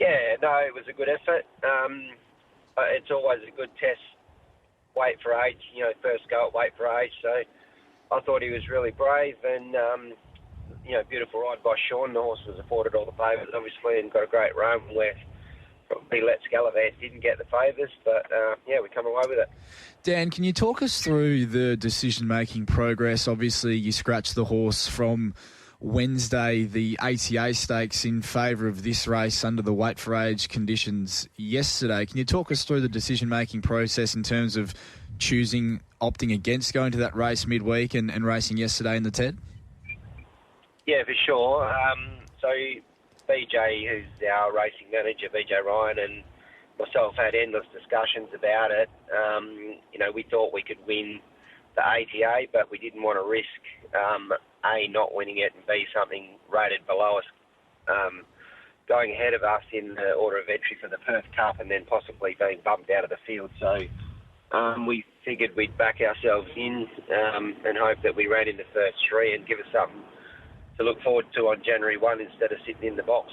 Yeah, no, it was a good effort. It's always a good test, weight for age, first go at weight for age. So I thought he was really brave and, beautiful ride by Shayne. The horse was afforded all the favours, obviously, and got a great run where probably Let's Gallivant didn't get the favours, but, we come away with it. Dan, can you talk us through the decision-making progress? Obviously, you scratched the horse from Wednesday, the ATA stakes in favour of this race under the weight for age conditions yesterday. Can you talk us through the decision-making process in terms of opting against going to that race midweek and racing yesterday in the TED? Yeah, for sure. So BJ, who's our racing manager, BJ Ryan, and myself had endless discussions about it. We thought we could win the ATA, but we didn't want to risk A, not winning it, and B, something rated below us going ahead of us in the order of entry for the Perth Cup and then possibly being bumped out of the field. So we figured we'd back ourselves in and hope that we ran in the first 3 and give us something to look forward to on January 1 instead of sitting in the box.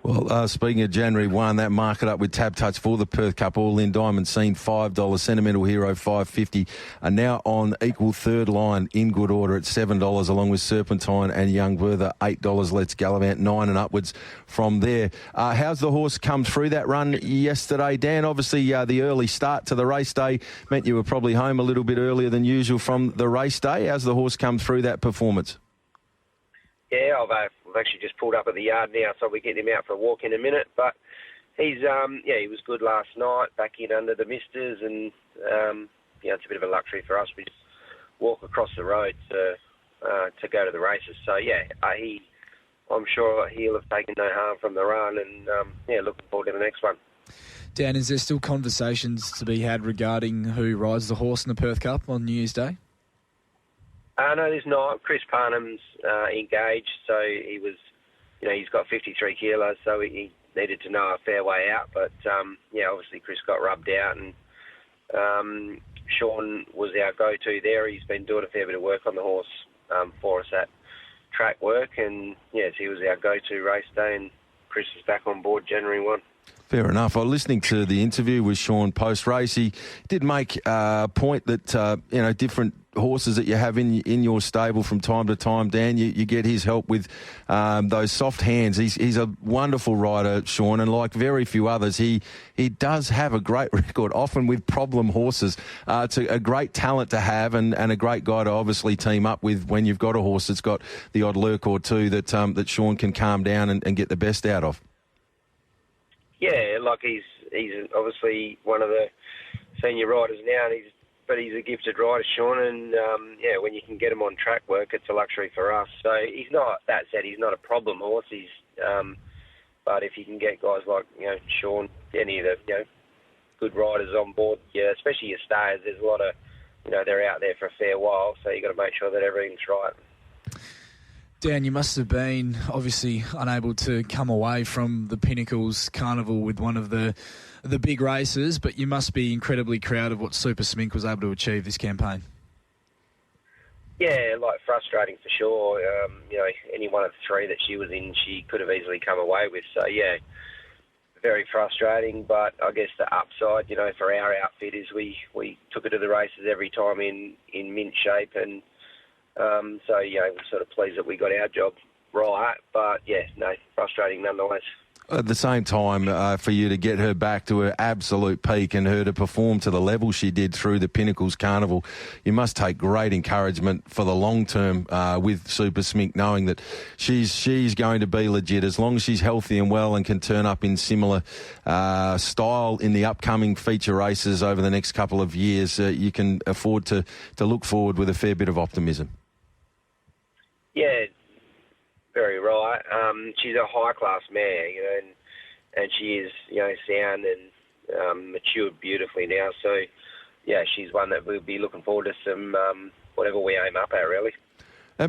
Well, speaking of January 1, that market up with Tab Touch for the Perth Cup, All In Diamond Scene, $5, Sentimental Hero, $5.50, are now on equal third line In Good Order at $7, along with Serpentine and Young Werther, $8, Let's Gallivant, 9 and upwards from there. How's the horse come through that run yesterday, Dan? Obviously, the early start to the race day meant you were probably home a little bit earlier than usual from the race day. How's the horse come through that performance? Yeah, I've actually just pulled up at the yard now, so we get him out for a walk in a minute. But he's, he was good last night, back in under the misters, and it's a bit of a luxury for us. We just walk across the road to go to the races. So I'm sure he'll have taken no harm from the run, and looking forward to the next one. Dan, is there still conversations to be had regarding who rides the horse in the Perth Cup on New Year's Day? No, there's not. Chris Parnham's engaged, so he was, he's got 53 kilos, so he needed to know a fair way out. But, obviously Chris got rubbed out, and Sean was our go-to there. He's been doing a fair bit of work on the horse for us at track work, and, yes, he was our go-to race day, and Chris is back on board January 1. Fair enough. I was listening to the interview with Sean post-race. He did make a point that, different horses that you have in your stable from time to time, Dan, you get his help with those soft hands. He's a wonderful rider, Shayne, and like very few others, he does have a great record, often with problem horses. It's a great talent to have and a great guy to obviously team up with when you've got a horse that's got the odd lurk or two that Shayne can calm down and get the best out of. Yeah, like he's obviously one of the senior riders now, but he's a gifted rider, Shayne, and when you can get him on track work, it's a luxury for us. So he's not, that said, he's not a problem horse. But if you can get guys like, Shayne, any of the, good riders on board, especially your stayers, there's a lot of, they're out there for a fair while, so you've got to make sure that everything's right. Dan, you must have been obviously unable to come away from the Pinnacles Carnival with one of the big races, but you must be incredibly proud of what Super Smink was able to achieve this campaign. Yeah, frustrating for sure. Any one of the three that she was in, she could have easily come away with. So, yeah, very frustrating. But I guess the upside, for our outfit is we took her to the races every time in mint shape. And we're sort of pleased that we got our job right. But, frustrating nonetheless. At the same time, for you to get her back to her absolute peak and her to perform to the level she did through the Pinnacles Carnival, you must take great encouragement for the long term with Super Smink, knowing that she's going to be legit as long as she's healthy and well and can turn up in similar style in the upcoming feature races over the next couple of years. You can afford to look forward with a fair bit of optimism. Yeah. Very right. She's a high-class mare, and she is, sound and matured beautifully now. So, she's one that we'll be looking forward to some whatever we aim up at, really.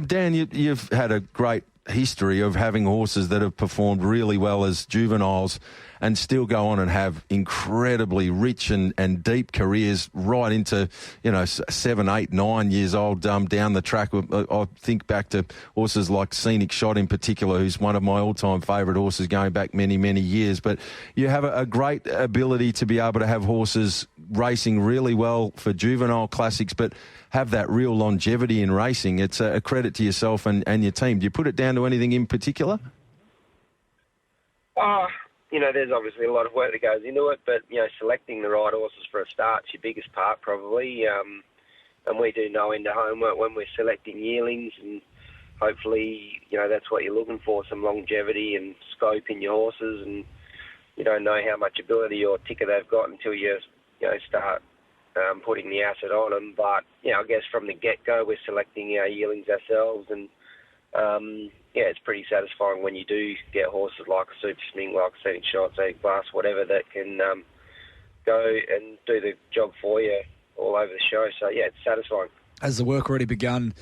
Dan, you've had a great history of having horses that have performed really well as juveniles and still go on and have incredibly rich and deep careers right into, 7, 8, 9 years old down the track. I think back to horses like Scenic Shot in particular, who's one of my all-time favourite horses going back many, many years. But you have a great ability to be able to have horses racing really well for juvenile classics, but have that real longevity in racing. It's a credit to yourself and your team. Do you put it down to anything in particular? There's obviously a lot of work that goes into it, but, selecting the right horses for a start's your biggest part probably. And we do know into homework when we're selecting yearlings, and hopefully, that's what you're looking for, some longevity and scope in your horses, and you don't know how much ability or ticker they've got until you start putting the asset on them. But, I guess from the get-go, we're selecting our yearlings ourselves, and it's pretty satisfying when you do get horses like a Super Smink, like a Scenic Shot, Scenic Glass, whatever, that can go and do the job for you all over the show. So, it's satisfying. Has the work already begun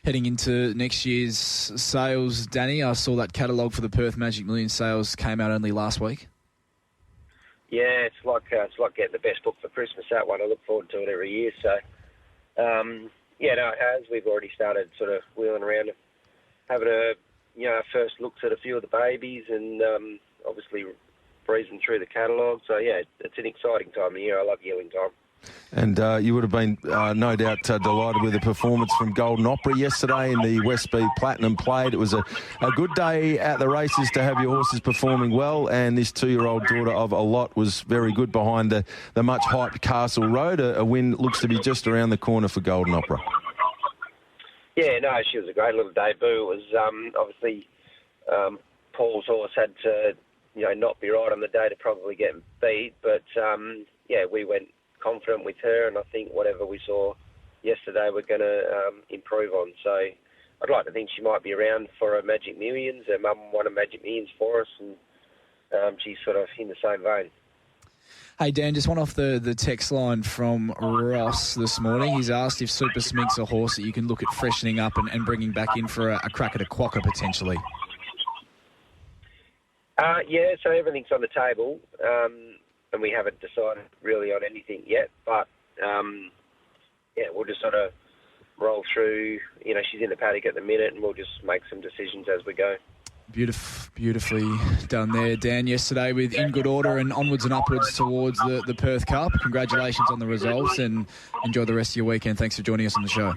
heading into next year's sales, Danny? I saw that catalogue for the Perth Magic Million sales came out only last week. Yeah, it's like getting the best book for Christmas, that one. I look forward to it every year. So, it has. We've already started sort of wheeling around, having a first looks at a few of the babies, and obviously breezing through the catalogue. So, it's an exciting time of year. I love yearling time. And you would have been, no doubt, delighted with the performance from Golden Opera yesterday in the West Speed Platinum Plate. It was a good day at the races to have your horses performing well, and this 2-year-old daughter of a lot was very good behind the much-hyped Castle Road. A win looks to be just around the corner for Golden Opera. Yeah, no, she was a great little debut. It was obviously Paul's horse had to, not be right on the day to probably get beat, but we went confident with her, and I think whatever we saw yesterday we're going to improve on. So I'd like to think she might be around for a Magic Millions. Her mum won a Magic Millions for us, and she's sort of in the same vein. Hey, Dan, just one off the text line from Ross this morning. He's asked if Super Smink's a horse that you can look at freshening up and bringing back in for a crack at a quokka potentially. So everything's on the table, and we haven't decided really on anything yet. But, we'll just sort of roll through. She's in the paddock at the minute, and we'll just make some decisions as we go. Beautiful. Beautifully done there, Dan, yesterday with In Good Order and onwards and upwards towards the Perth Cup. Congratulations on the results and enjoy the rest of your weekend. Thanks for joining us on the show.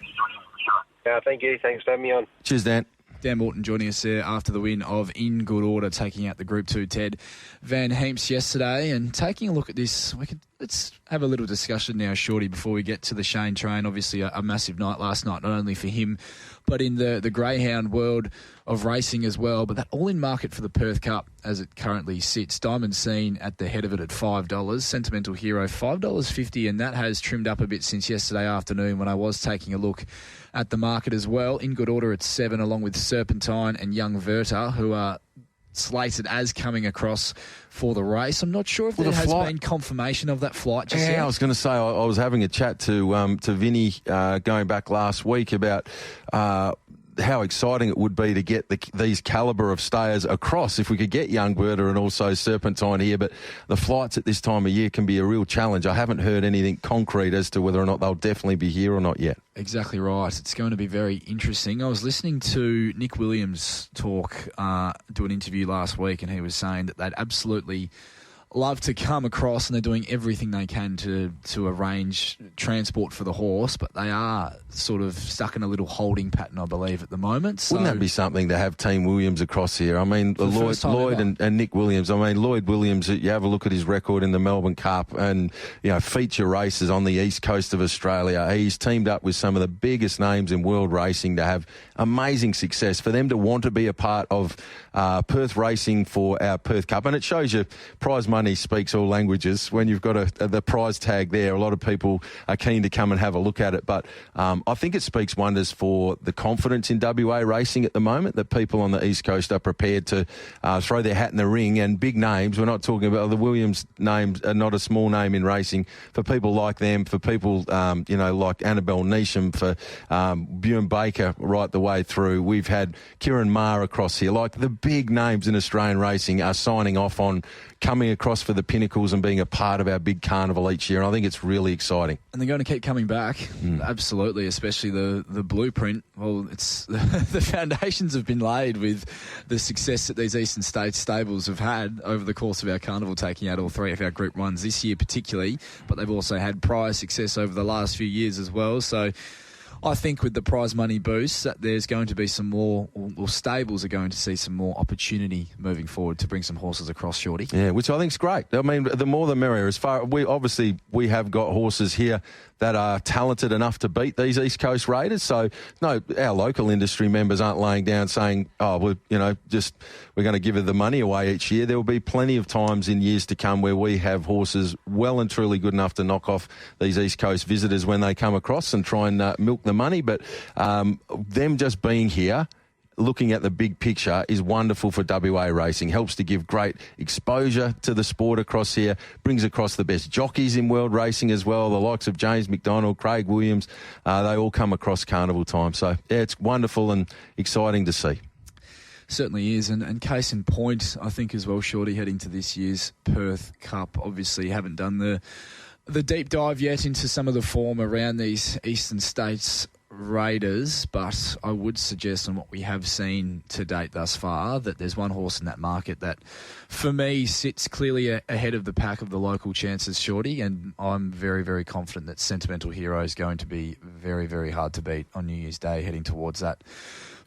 Thank you. Thanks for having me on. Cheers, Dan. Dan Morton joining us there after the win of In Good Order, taking out the Group 2 Ted Van Heemst yesterday. And taking a look at this, let's have a little discussion now, Shorty, before we get to the Shayne train. Obviously a massive night last night, not only for him, but in the greyhound world of racing as well. But that all-in market for the Perth Cup as it currently sits, Diamond Scene at the head of it at $5, Sentimental Hero $5.50, and that has trimmed up a bit since yesterday afternoon when I was taking a look at the market as well. In Good Order at $7, along with Serpentine and Young Verta, who are slated as coming across for the race. I'm not sure if there has been confirmation of that flight just yet. I was going to say, I was having a chat to Vinny going back last week about how exciting it would be to get these calibre of stayers across if we could get Young Verta and also Serpentine here. But the flights at this time of year can be a real challenge. I haven't heard anything concrete as to whether or not they'll definitely be here or not yet. Exactly right. It's going to be very interesting. I was listening to Nick Williams do an interview last week, and he was saying that they'd absolutely love to come across, and they're doing everything they can to arrange transport for the horse, but they are sort of stuck in a little holding pattern, I believe, at the moment. So, wouldn't that be something to have Team Williams across here? I mean, Lloyd and Nick Williams. I mean, Lloyd Williams, you have a look at his record in the Melbourne Cup and, feature races on the east coast of Australia. He's teamed up with some of the biggest names in world racing to have amazing success. For them to want to be a part of Perth racing for our Perth Cup, and it shows you prize money speaks all languages. When you've got the prize tag there, a lot of people are keen to come and have a look at it. But I think it speaks wonders for the confidence in WA racing at the moment, that people on the East Coast are prepared to throw their hat in the ring. And big names, we're not talking about the Williams names, are not a small name in racing. For people like them, for people like Annabelle Neesham, for Bjorn Baker right the way through. We've had Kieran Maher across here. Like, the big names in Australian racing are signing off on coming across for the pinnacles and being a part of our big carnival each year. And I think it's really exciting. And they're going to keep coming back. Absolutely, especially the blueprint. Well, it's the foundations have been laid with the success that these Eastern States stables have had over the course of our carnival, taking out all three of our Group 1s this year particularly, but they've also had prior success over the last few years as well. So I think with the prize money boost, that there's going to be some more, or stables are going to see some more opportunity moving forward to bring some horses across, Shorty. Yeah, which I think is great. I mean, the more the merrier. We have got horses here that are talented enough to beat these East Coast Raiders. So, no, our local industry members aren't laying down saying, we're going to give her the money away each year. There will be plenty of times in years to come where we have horses well and truly good enough to knock off these East Coast visitors when they come across and try and milk the money. But them just being here, looking at the big picture, is wonderful for WA racing. Helps to give great exposure to the sport across here. Brings across the best jockeys in world racing as well. The likes of James McDonald, Craig Williams, they all come across carnival time. So, yeah, it's wonderful and exciting to see. Certainly is, and case in point, I think as well, Shorty, heading to this year's Perth Cup. Obviously, haven't done the deep dive yet into some of the form around these Eastern States Raiders, but I would suggest on what we have seen to date thus far that there's one horse in that market that, for me, sits clearly ahead of the pack of the local chances, Shorty, and I'm very, very confident that Sentimental Hero is going to be very, very hard to beat on New Year's Day heading towards that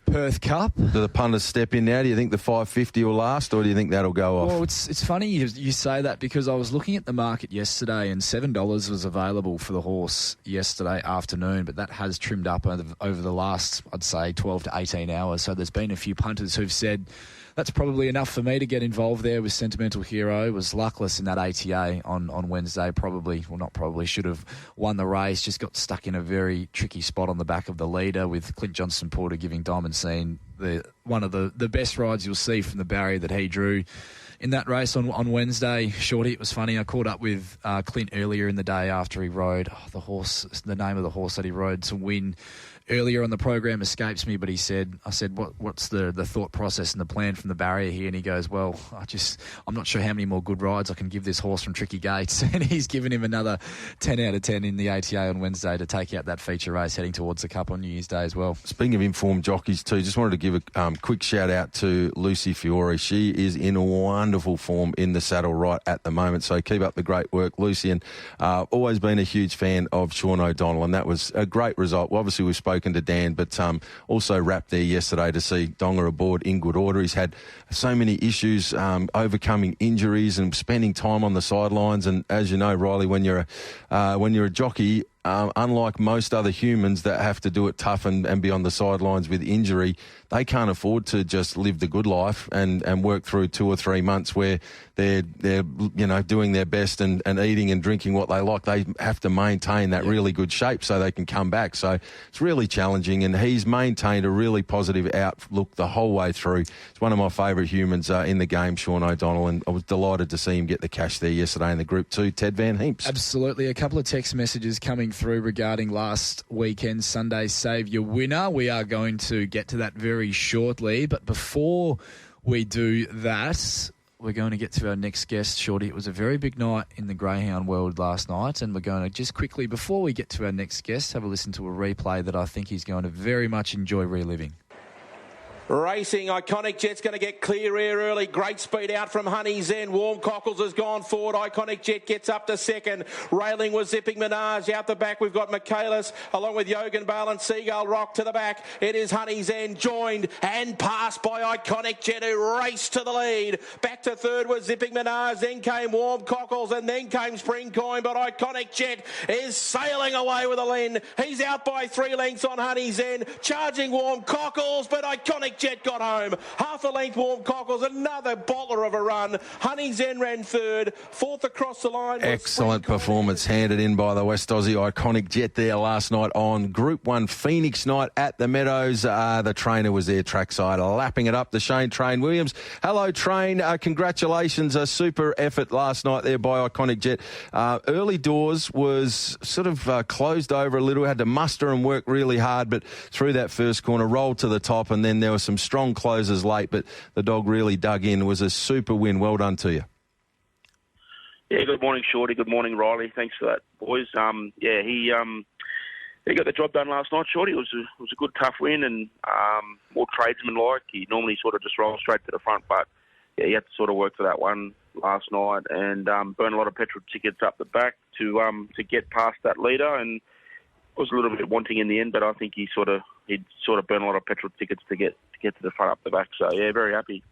Perth Cup. Do the punters step in now? Do you think the 550 will last, or do you think that'll go off? Well, it's funny you say that, because I was looking at the market yesterday and $7 was available for the horse yesterday afternoon, but that has trimmed up over the last, I'd say, 12 to 18 hours. So there's been a few punters who've said, that's probably enough for me to get involved there with Sentimental Hero. Was luckless in that ATA on Wednesday. Should have won the race. Just got stuck in a very tricky spot on the back of the leader, with Clint Johnston Porter giving Diamond Scene one of the best rides you'll see from the barrier that he drew in that race on Wednesday. Shorty, it was funny. I caught up with Clint earlier in the day after he rode the name of the horse that he rode to win earlier on the program escapes me, but I said, what's the thought process and the plan from the barrier here? And he goes, well, I'm not sure how many more good rides I can give this horse from Tricky Gates. And he's given him another 10 out of 10 in the ATA on Wednesday to take out that feature race heading towards the Cup on New Year's Day as well. Speaking of informed jockeys too, just wanted to give a quick shout out to Lucy Fiore. She is in wonderful form in the saddle right at the moment. So keep up the great work, Lucy. And always been a huge fan of Sean O'Donnell, and that was a great result. Well, obviously, we've spoken to Dan, but also wrapped there yesterday to see Donga aboard in good order. He's had so many issues, overcoming injuries and spending time on the sidelines. And as you know, Riley, when you're a jockey, unlike most other humans that have to do it tough and be on the sidelines with injury, they can't afford to just live the good life and work through 2 or 3 months where they're doing their best and eating and drinking what they like. They have to maintain that really good shape so they can come back. So it's really challenging, and he's maintained a really positive outlook the whole way through. It's one of my favourite humans in the game, Sean O'Donnell, and I was delighted to see him get the cash there yesterday in the Group 2. Ted Van Heemps. Absolutely. A couple of text messages coming through regarding last weekend Sunday Save Your Winner. We are going to get to that very shortly, but before we do that, we're going to get to our next guest, Shorty. It was a very big night in the greyhound world last night, and we're going to just quickly, before we get to our next guest, have a listen to a replay that I think he's going to very much enjoy reliving. Racing, Iconic Jet's going to get clear air early. Great speed out from Honey Zen. Warm Cockles has gone forward. Iconic Jet gets up to second. Railing was Zipping Minaj. Out the back, we've got Michaelis along with Yogan Bale and Seagull Rock to the back. It is Honey Zen joined and passed by Iconic Jet, who raced to the lead. Back to third was Zipping Minaj. Then came Warm Cockles and then came Spring Coin. But Iconic Jet is sailing away with a lead. He's out by 3 lengths on Honey Zen. Charging Warm Cockles, but Iconic Jet got home. Half a length Warm Cockles, another bottler of a run. Honey Zen ran third. Fourth across the line. Excellent performance handed in by the West Aussie Iconic Jet there last night on Group 1 Phoenix night at the Meadows. The trainer was there trackside lapping it up, the Shayne Train Williams. Hello, Train. Congratulations. A super effort last night there by Iconic Jet. Early doors was sort of closed over a little, had to muster and work really hard, but through that first corner, rolled to the top, and then there were some strong closes late, but the dog really dug in. It was a super win. Well done to you. Yeah, good morning, Shorty. Good morning, Riley. Thanks for that, boys. He got the job done last night, Shorty. It was a good, tough win and more tradesman-like. He normally sort of just rolls straight to the front, but yeah, he had to sort of work for that one last night and burn a lot of petrol tickets up the back to get past that leader, and was a little bit wanting in the end, but I think he'd sort of burn a lot of petrol tickets to get to the front up the back. So yeah, very happy.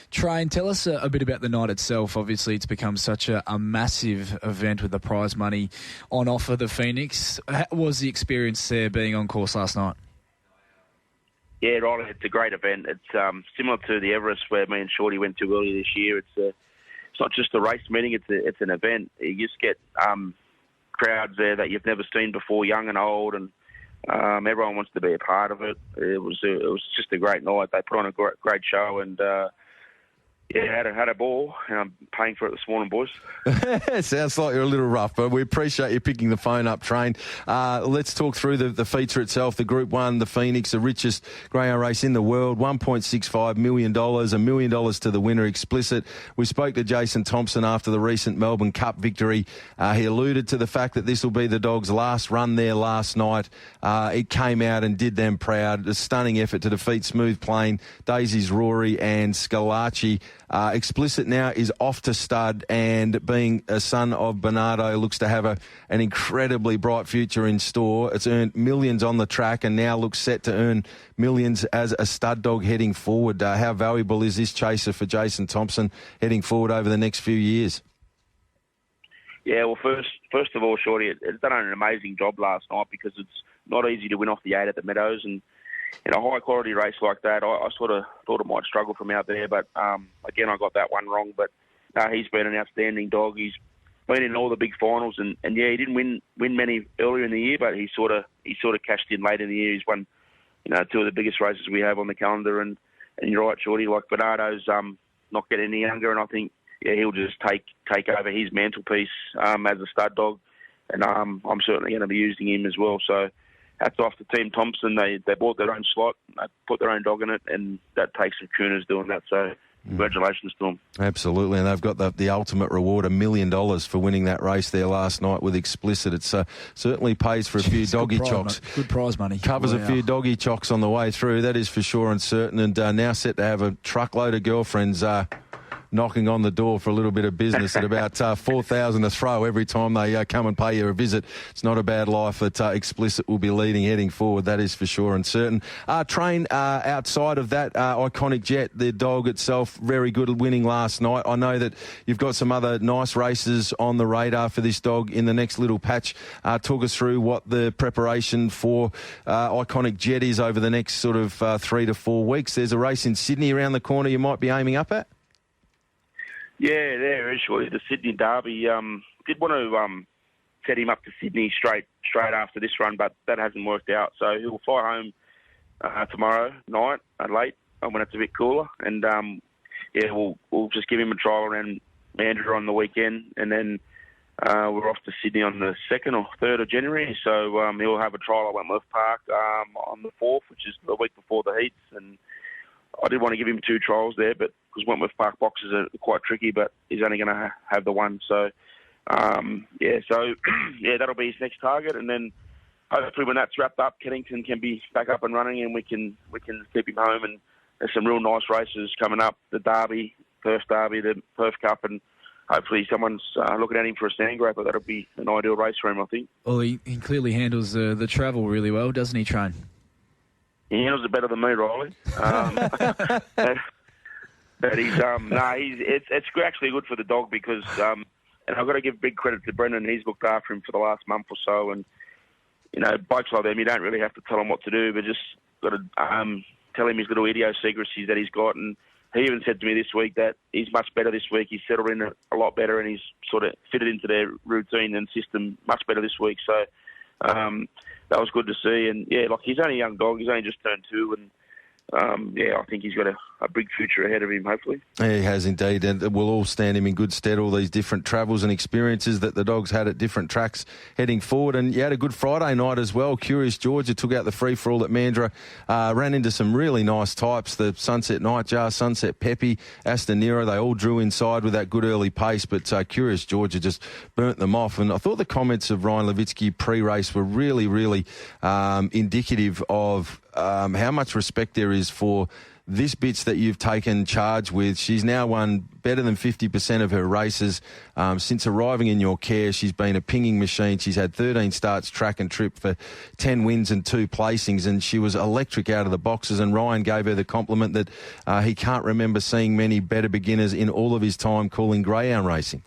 Train, tell us a bit about the night itself. Obviously, it's become such a massive event with the prize money on offer, the Phoenix. How was the experience there being on course last night? Yeah, right. It's a great event. It's similar to the Everest where me and Shorty went to earlier this year. It's not just a race meeting. It's an event. You just get crowds there that you've never seen before, young and old, and everyone wants to be a part of it. It was just a great night. They put on a great show, and had a ball. And I'm paying for it this morning, boys. Sounds like you're a little rough, but we appreciate you picking the phone up, Train. Let's talk through the feature itself. The Group 1, the Phoenix, the richest greyhound race in the world, $1.65 million, $1 million to the winner explicit. We spoke to Jason Thompson after the recent Melbourne Cup victory. He alluded to the fact that this will be the dog's last run there last night. It came out and did them proud. A stunning effort to defeat Smooth Plane, Daisy's Rory and Scalacci. Explicit now is off to stud, and being a son of Bernardo, looks to have an incredibly bright future in store. It's earned millions on the track and now looks set to earn millions as a stud dog heading forward. How valuable is this chaser for Jason Thompson heading forward over the next few years? Yeah, well, first of all, Shorty, it's done an amazing job last night because it's not easy to win off the 8 at the Meadows, and in a high-quality race like that, I sort of thought it might struggle from out there, but again, I got that one wrong. But he's been an outstanding dog. He's been in all the big finals, and yeah, he didn't win many earlier in the year, but he sort of cashed in late in the year. He's won, 2 of the biggest races we have on the calendar, and you're right, Shorty, like Bernardo's not getting any younger, and I think he'll just take over his mantelpiece as a stud dog, and I'm certainly going to be using him as well. So hats off to Team Thompson. They bought their own slot, they put their own dog in it, and that takes some cooners doing that. So congratulations to them. Absolutely, and they've got the ultimate reward, $1 million for winning that race there last night with Explicit. It certainly pays for a few doggy chocks. Good prize money. Covers a few doggy chocks on the way through, that is for sure and certain. And now set to have a truckload of girlfriends knocking on the door for a little bit of business at about $4,000 a throw every time they come and pay you a visit. It's not a bad life that Explicit will be leading heading forward, that is for sure and certain. Train, outside of that, Iconic Jet, the dog itself, very good at winning last night. I know that you've got some other nice races on the radar for this dog in the next little patch. Talk us through what the preparation for Iconic Jet is over the next sort of 3 to 4 weeks. There's a race in Sydney around the corner you might be aiming up at? Yeah, there is, surely. The Sydney Derby. Did want to set him up to Sydney straight after this run, but that hasn't worked out. So he'll fly home tomorrow night, late, when it's a bit cooler. And, we'll just give him a trial around Mandurah on the weekend. And then we're off to Sydney on the 2nd or 3rd of January. So he'll have a trial at Wentworth Park on the 4th, which is the week before the heats. And I did want to give him 2 trials there, but because Wentworth Park boxes are quite tricky, but he's only going to have the one. So, that'll be his next target. And then hopefully when that's wrapped up, Kennington can be back up and running and we can keep him home. And there's some real nice races coming up, the Derby, Perth Derby, the Perth Cup, and hopefully someone's looking at him for a stand grabber. That'll be an ideal race for him, I think. Well, he clearly handles the travel really well, doesn't he, Train? He handles it better than me, Rylie. But it's actually good for the dog because, and I've got to give big credit to Brendan. He's looked after him for the last month or so, and blokes like them, you don't really have to tell him what to do, but just got to tell him his little idiosyncrasies that he's got. And he even said to me this week that he's much better this week. He's settled in a lot better, and he's sort of fitted into their routine and system much better this week. So. That was good to see, and he's only a young dog. He's only just turned 2, and I think he's got a big future ahead of him, hopefully. Yeah, he has indeed, and it will all stand him in good stead, all these different travels and experiences that the dog's had at different tracks heading forward. And you had a good Friday night as well. Curious Georgia took out the free-for-all at Mandurah, ran into some really nice types, the Sunset Nightjar, Sunset Peppy, Aston Nero. They all drew inside with that good early pace, but Curious Georgia just burnt them off. And I thought the comments of Ryan Levitsky pre-race were really, really indicative of how much respect there is for this bitch that you've taken charge with. She's now won better than 50% of her races since arriving in your care. She's been a pinging machine. She's had 13 starts track and trip for 10 wins and 2 placings, and she was electric out of the boxes. And Ryan gave her the compliment that he can't remember seeing many better beginners in all of his time calling greyhound racing.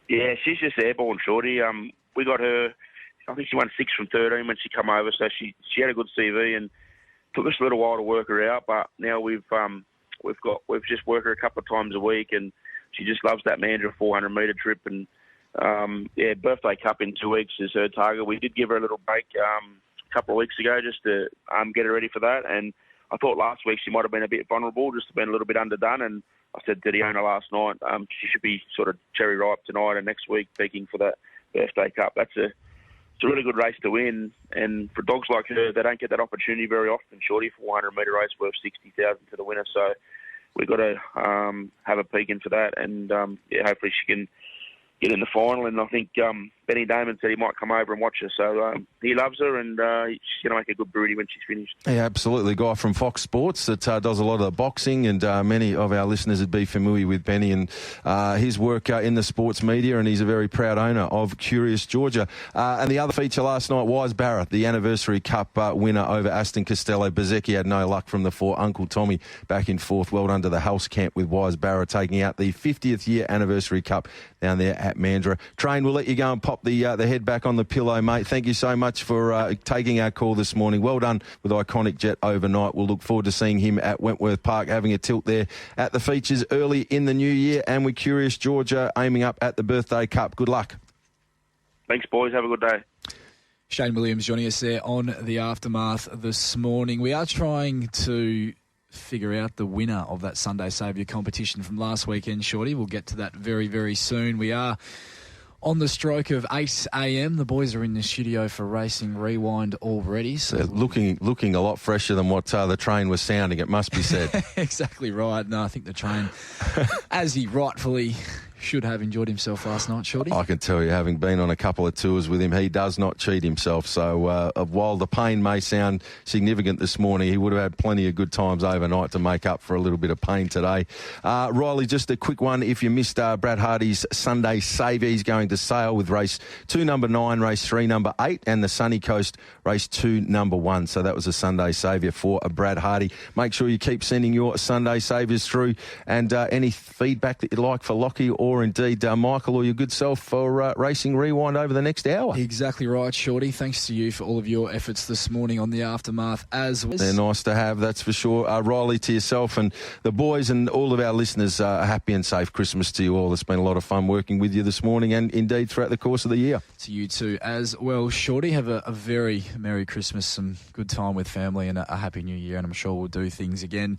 Yeah, she's just airborne, Shorty. We got her, I think she won 6 from 13 when she come over, so she had a good CV and took us a little while to work her out. But now we've just worked her a couple of times a week, and she just loves that Mandurah 400-metre trip. And Birthday Cup in 2 weeks is her target. We did give her a little break a couple of weeks ago just to get her ready for that. And I thought last week she might have been a bit vulnerable, just been a little bit underdone. And I said to the owner last night, she should be sort of cherry ripe tonight and next week, peaking for that Birthday Cup. It's a really good race to win, and for dogs like her, they don't get that opportunity very often. Shorty, 400-metre race worth $60,000 to the winner, so we've got to have a peek in for that, and hopefully she can get in the final. And I think Benny Damon said he might come over and watch her, so he loves her, and she's going to make a good broody when she's finished. Yeah, absolutely. Guy from Fox Sports that does a lot of the boxing, and many of our listeners would be familiar with Benny and his work in the sports media, and he's a very proud owner of Curious Georgia. And the other feature last night, Wise Barra, the Anniversary Cup winner over Aston Costello. Bezecchi had no luck from the 4. Uncle Tommy back in 4th. Well done to the house camp with Wise Barra taking out the 50th year Anniversary Cup down there at Mandurah. Train, we'll let you go and pop the head back on the pillow, mate. Thank you so much for taking our call this morning. Well done with Iconic Jet overnight. We'll look forward to seeing him at Wentworth Park, having a tilt there at the features early in the new year. And with Curious Georgia aiming up at the Birthday Cup. Good luck. Thanks, boys. Have a good day. Shayne Williams joining us there on the Aftermath this morning. We are trying to figure out the winner of that Sunday Saviour competition from last weekend, Shorty. We'll get to that very, very soon. We are On the stroke of 8 a.m, the boys are in the studio for Racing Rewind already. So they're looking a lot fresher than what the train was sounding, it must be said. Exactly right. No, I think the train, as he rightfully should have, enjoyed himself last night, Shorty. I can tell you, having been on a couple of tours with him, he does not cheat himself. So while the pain may sound significant this morning, he would have had plenty of good times overnight to make up for a little bit of pain today. Rylie, just a quick one. If you missed Brad Hardie's Sunday Saviour, he's going to sail with race 2, number 9, race 3, number 8, and the Sunny Coast, race 2, number 1. So that was a Sunday Saviour for Brad Hardie. Make sure you keep sending your Sunday Saviours through, and any feedback that you'd like for Lockie or indeed Michael or your good self for Racing Rewind over the next hour. Exactly right, Shorty. Thanks to you for all of your efforts this morning on the Aftermath as well. They're nice to have, that's for sure. Rylie, to yourself and the boys and all of our listeners, a happy and safe Christmas to you all. It's been a lot of fun working with you this morning and indeed throughout the course of the year. To you too as well, Shorty. Have a very Merry Christmas, some good time with family and a Happy New Year, and I'm sure we'll do things again